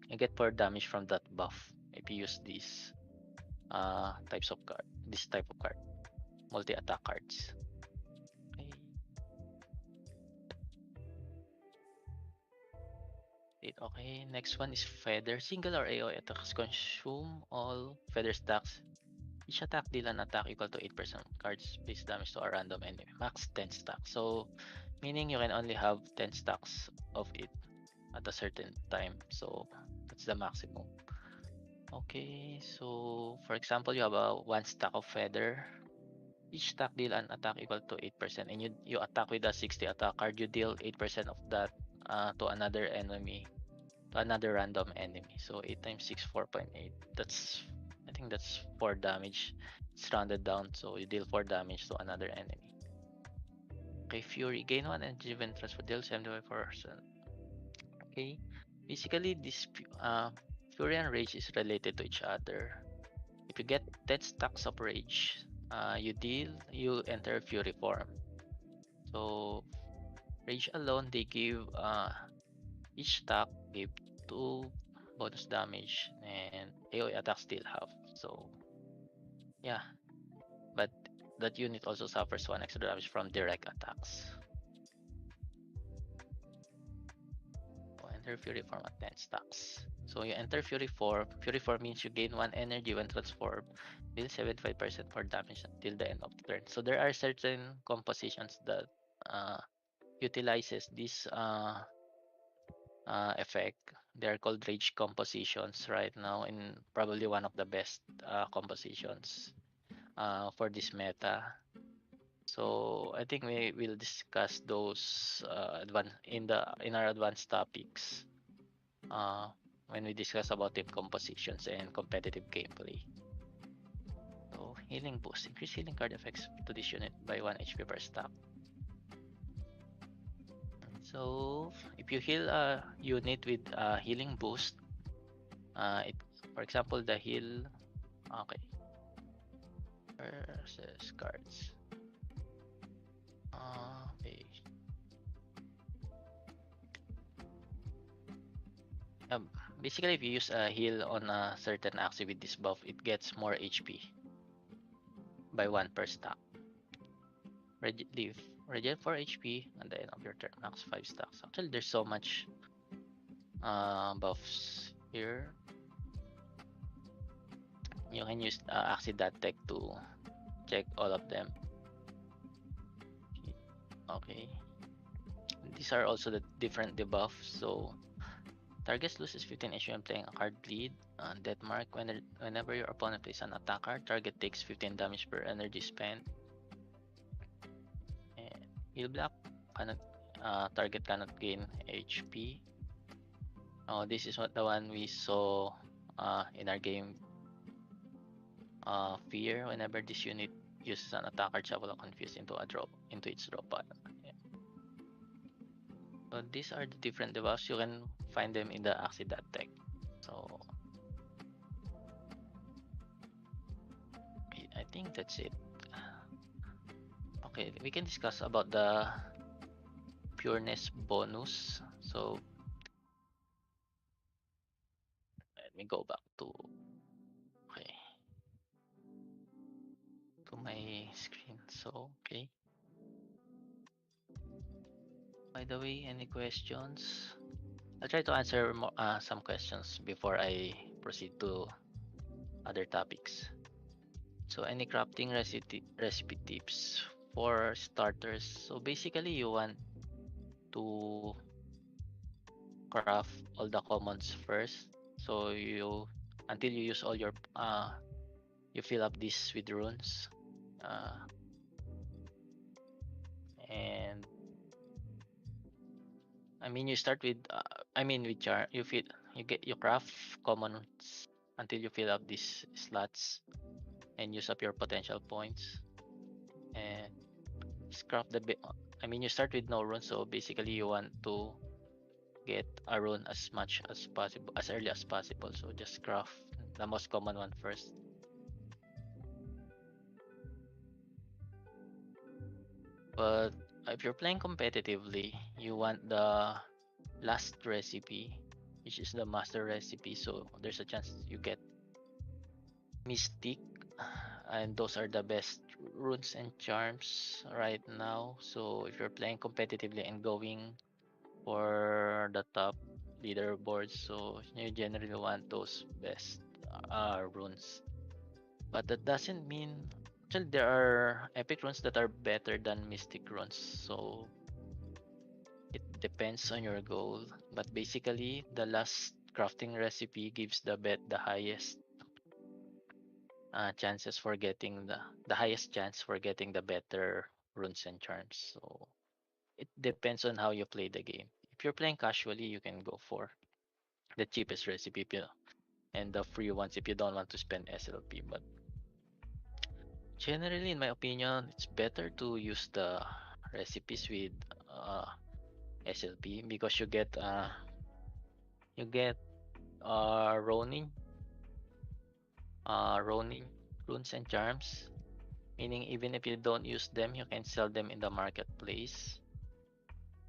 S1: you get more damage from that buff if you use these types of card. This type of card, multi-attack cards. Okay. Okay, next one is Feather. Single or AoE attacks consume all Feather stacks. Each attack deal an attack equal to 8% cards base damage to a random enemy. Max 10 stacks. So, meaning you can only have 10 stacks of it at a certain time. So, that's the maximum. Okay, so for example, you have a 1 stack of Feather. Each stack deal an attack equal to 8%, and you attack with a 60 attack card. You deal 8% of that to another enemy, to another random enemy. So 8 times 6, 4.8. I think that's 4 damage. It's rounded down, so you deal 4 damage to another enemy. Okay, Fury, gain 1 energy when transfer, deal 75%. Okay, basically this Fury and Rage is related to each other. If you get 10 stacks of Rage, you enter Fury form. So Rage alone, they give each stack give 2 bonus damage, and AoE attacks still have. So yeah, but that unit also suffers 1 extra damage from direct attacks. So enter Fury form at 10 stacks. So you enter Fury form. Fury form means you gain 1 energy when transformed, deal 75% more damage until the end of the turn. So there are certain compositions that uh, utilizes this effect. They are called rage compositions right now, and probably one of the best compositions for this meta. So I think we will discuss those in our advanced topics uh, when we discuss about team compositions and competitive gameplay. So healing boost, increase healing card effects to this unit by 1 HP per stack. So if you heal a unit with healing boost, it for example the heal, okay, versus cards. Okay. Basically, if you use a heal on a certain Axie with this buff, it gets more HP by 1 per stack. Leave regen 4 HP at the end of your turn, max 5 stacks. Actually, there's so much buffs here. You can use Axie.tech to check all of them. Okay. These are also the different debuffs. So target loses 15 HP when playing a card bleed. Death mark, whenever your opponent plays an attack card, target takes 15 damage per energy spent. And heal block, target cannot gain HP. Oh, this is what the one we saw in our game. Fear, whenever this unit uses an attacker, shuffle a confuse into its drop pile. Yeah. So these are the different debuffs. You can find them in the Axie.tech. So I think that's it. Okay, we can discuss about the pureness bonus. So let me go back to my screen. So okay. By the way, any questions? I'll try to answer more, some questions before I proceed to other topics. So any crafting recipe tips for starters? So basically you want to craft all the commons first. So until you use all your you fill up this with runes. And I mean you start with with char you craft commons until you fill up these slots and use up your potential points, and craft you start with no rune, so basically you want to get a rune as much as possible, as early as possible, so just craft the most common one first. But if you're playing competitively, you want the last recipe, which is the master recipe, so there's a chance you get mystic, and those are the best runes and charms right now. So if you're playing competitively and going for the top leaderboards, so you generally want those best runes. But that doesn't mean, actually there are epic runes that are better than mystic runes, so it depends on your goal. But basically the last crafting recipe gives the highest chances for getting the highest chance for getting the better runes and charms. So it depends on how you play the game. If you're playing casually, you can go for the cheapest recipe and the free ones if you don't want to spend SLP. But generally, in my opinion, it's better to use the recipes with SLP because you get Ronin, Ronin runes and charms. Meaning even if you don't use them, you can sell them in the marketplace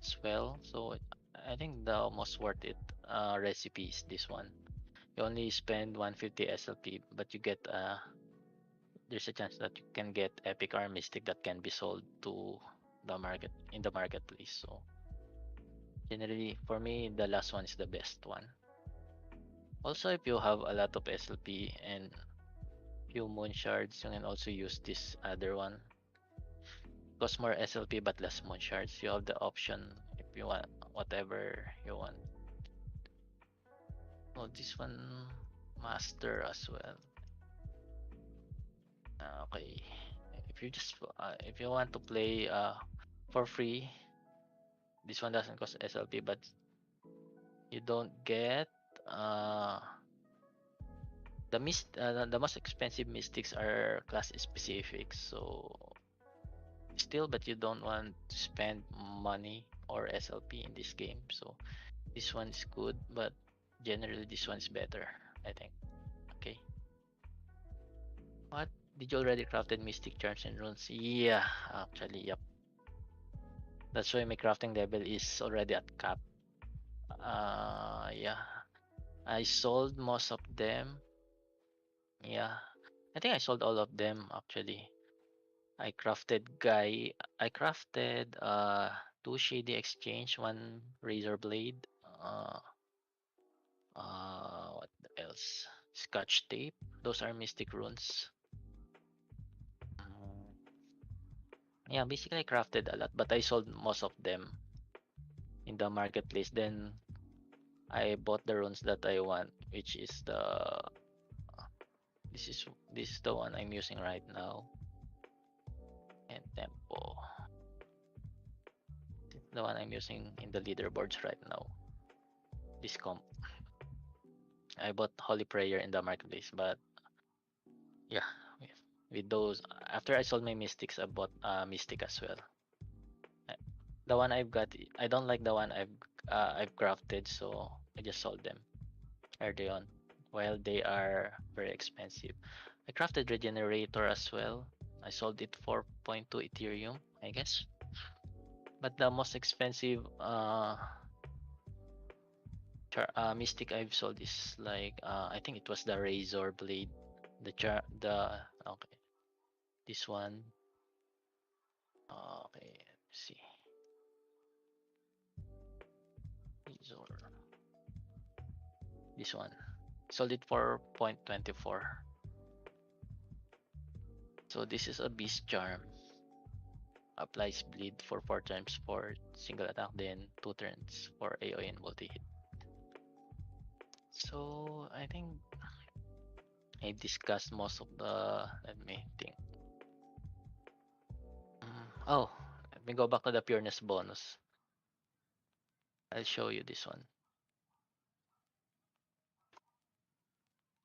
S1: as well. So I think the most worth it recipe is this one. You only spend 150 SLP, but you get there's a chance that you can get epic or mystic that can be sold to the market in the marketplace. So generally for me the last one is the best one. Also if you have a lot of SLP and few moon shards, you can also use this other one. Cost more SLP but less moon shards. You have the option if you want whatever you want. Oh, this one master as well. Okay, if you want to play for free, this one doesn't cost SLP, but you don't get uh the most expensive mystics are class specific. So still, but you don't want to spend money or SLP in this game. So this one is good, but generally this one is better, I think. Okay. What? Did you already crafted mystic charms and runes? Yeah, actually, yep. That's why my crafting level is already at cap. Yeah. I sold most of them. Yeah. I think I sold all of them actually. I crafted two shady exchange, one razor blade, what else? Scotch tape. Those are mystic runes. Mm, yeah, basically I crafted a lot, but I sold most of them in the marketplace. Then I bought the runes that I want, which is this is this is the one I'm using right now. And tempo. This is the one I'm using in the leaderboards right now. This comp. I bought Holy Prayer in the marketplace, but yeah, with those after I sold my mystics, I bought mystic as well. The one I've got, I don't like the one I've crafted, so I just sold them early on, while they are very expensive. I crafted regenerator as well. I sold it for 0.2 Ethereum, I guess. But the most expensive mystic I've sold is like I think it was the razor blade. The okay, this one. Okay, let's see. Razor. This one. Sold it for 0.24. So this is a beast charm. Applies bleed for 4 turns for single attack, then 2 turns for AoE and multi-hit. So I think I discussed most of the. Let me think. Oh, let me go back to the pureness bonus. I'll show you this one.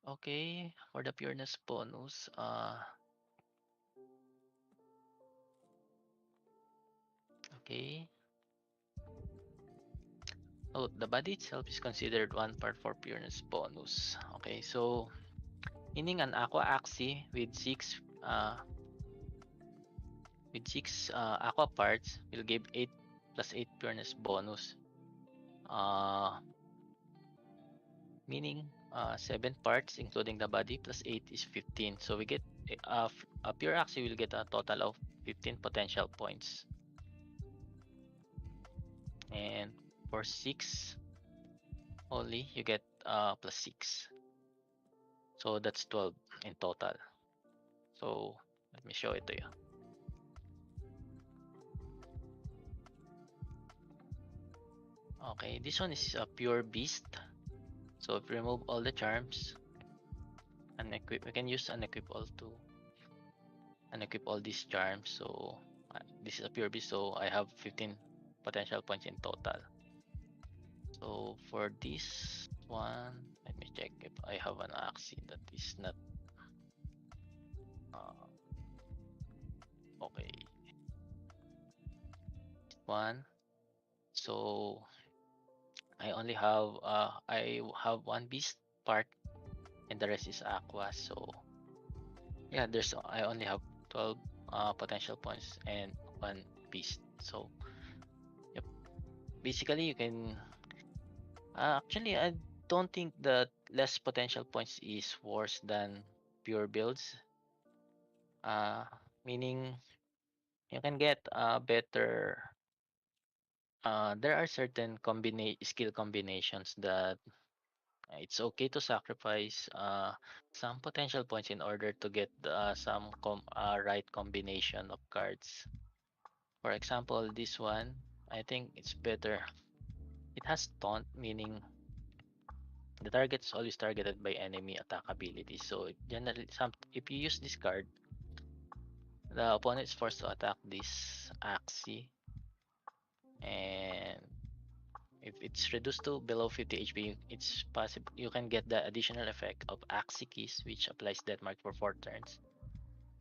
S1: Okay, for the pureness bonus, okay. Oh, the body itself is considered 1 part for pureness bonus. Okay, so meaning an aqua axie with 6 aqua parts will give 8 plus 8 pureness bonus. Meaning 7 parts including the body plus 8 is 15. So we get a pure axie will get a total of 15 potential points. And for 6 only you get plus 6. So that's 12 in total. So let me show it to you. Okay, this one is a pure beast. So if we remove all the charms, unequip, we can use unequip all to unequip all these charms. So this is a pure beast, so I have 15 potential points in total. So for this one, let me check if I have an axie that is not okay. One. So I only have I have one beast part, and the rest is aqua. So yeah, I only have 12 potential points and 1 beast. So yep, basically you can actually I don't think that less potential points is worse than pure builds. Uh, Meaning you can get better. There are certain skill combinations that it's okay to sacrifice some potential points in order to get some right combination of cards. For example, this one, I think it's better. It has taunt, meaning the target is always targeted by enemy attack abilities. So generally, if you use this card, the opponent is forced to attack this Axie, and if it's reduced to below 50 HP, it's possible you can get the additional effect of Axie Keys, which applies Death Mark for 4 turns.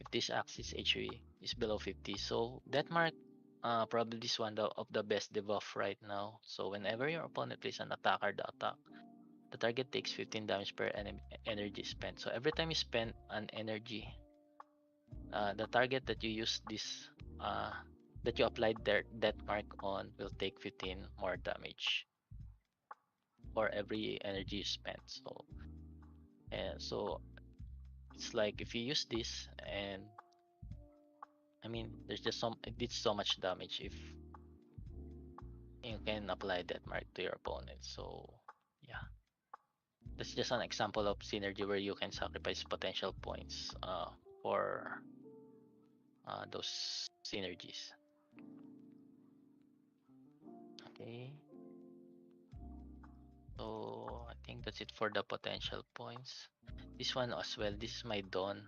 S1: If this Axie's HP is below 50, so Death Mark probably is one of the best debuff right now. So whenever your opponent plays an attacker, the target takes 15 damage per energy spent. So every time you spend an energy, the target that you use this that you applied their Death Mark on will take 15 more damage for every energy you spent. So so it's like if you use this, and I mean there's just it did so much damage if you can apply that mark to your opponent. So yeah, that's just an example of synergy where you can sacrifice potential points for those synergies. Okay, so I think that's it for the potential points. This one as well, this is my Dawn.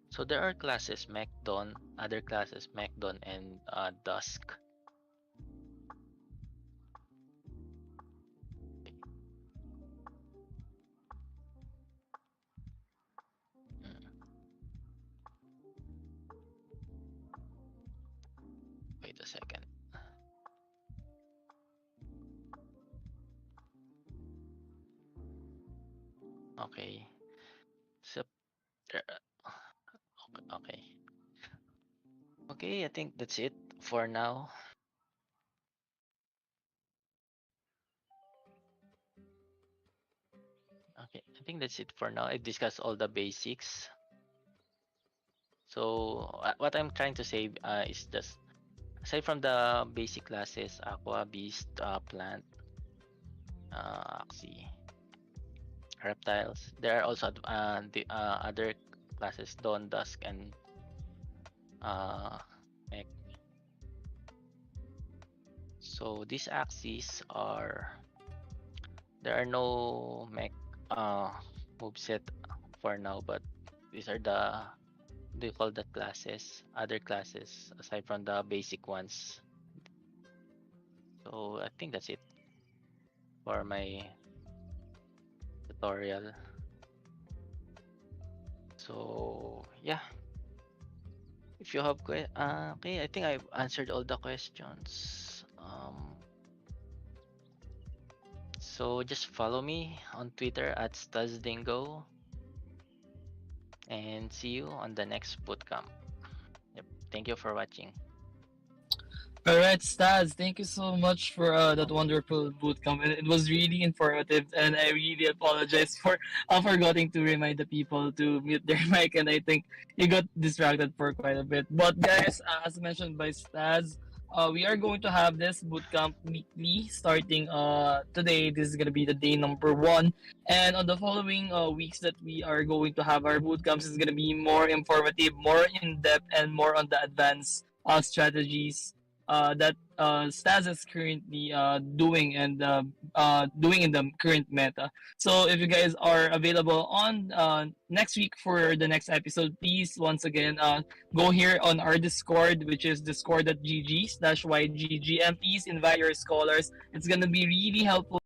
S1: So there are classes Mech Dawn, other classes Mech Dawn, and Dusk. Wait a second. Okay. So, okay. Okay, I think that's it for now. Okay, I think that's it for now. I discussed all the basics. So, what I'm trying to say is just aside from the basic classes, Aqua, Beast, Plant, Axie, Reptiles, there are also the other classes, Dawn, Dusk, and Mech. So these axes there are no mech moveset for now, but these are the do you call that classes? Other classes aside from the basic ones. So I think that's it for my tutorial. So yeah, if you have okay, I think I've answered all the questions. So just follow me on Twitter at StazDingo, and see you on the next bootcamp. Yep. Thank you for watching.
S3: All right, Staz, thank you so much for that wonderful bootcamp. It was really informative, and I really apologize for forgetting to remind the people to mute their mic, and I think you got distracted for quite a bit. But guys, as mentioned by Staz, we are going to have this bootcamp weekly starting today. This is gonna be the day number 1, and on the following weeks that we are going to have our bootcamps is gonna be more informative, more in depth, and more on the advanced strategies that Staz is currently doing and doing in the current meta. So if you guys are available on next week for the next episode, please once again go here on our Discord, which is discord.gg/YGG, and please invite your scholars. It's gonna be really helpful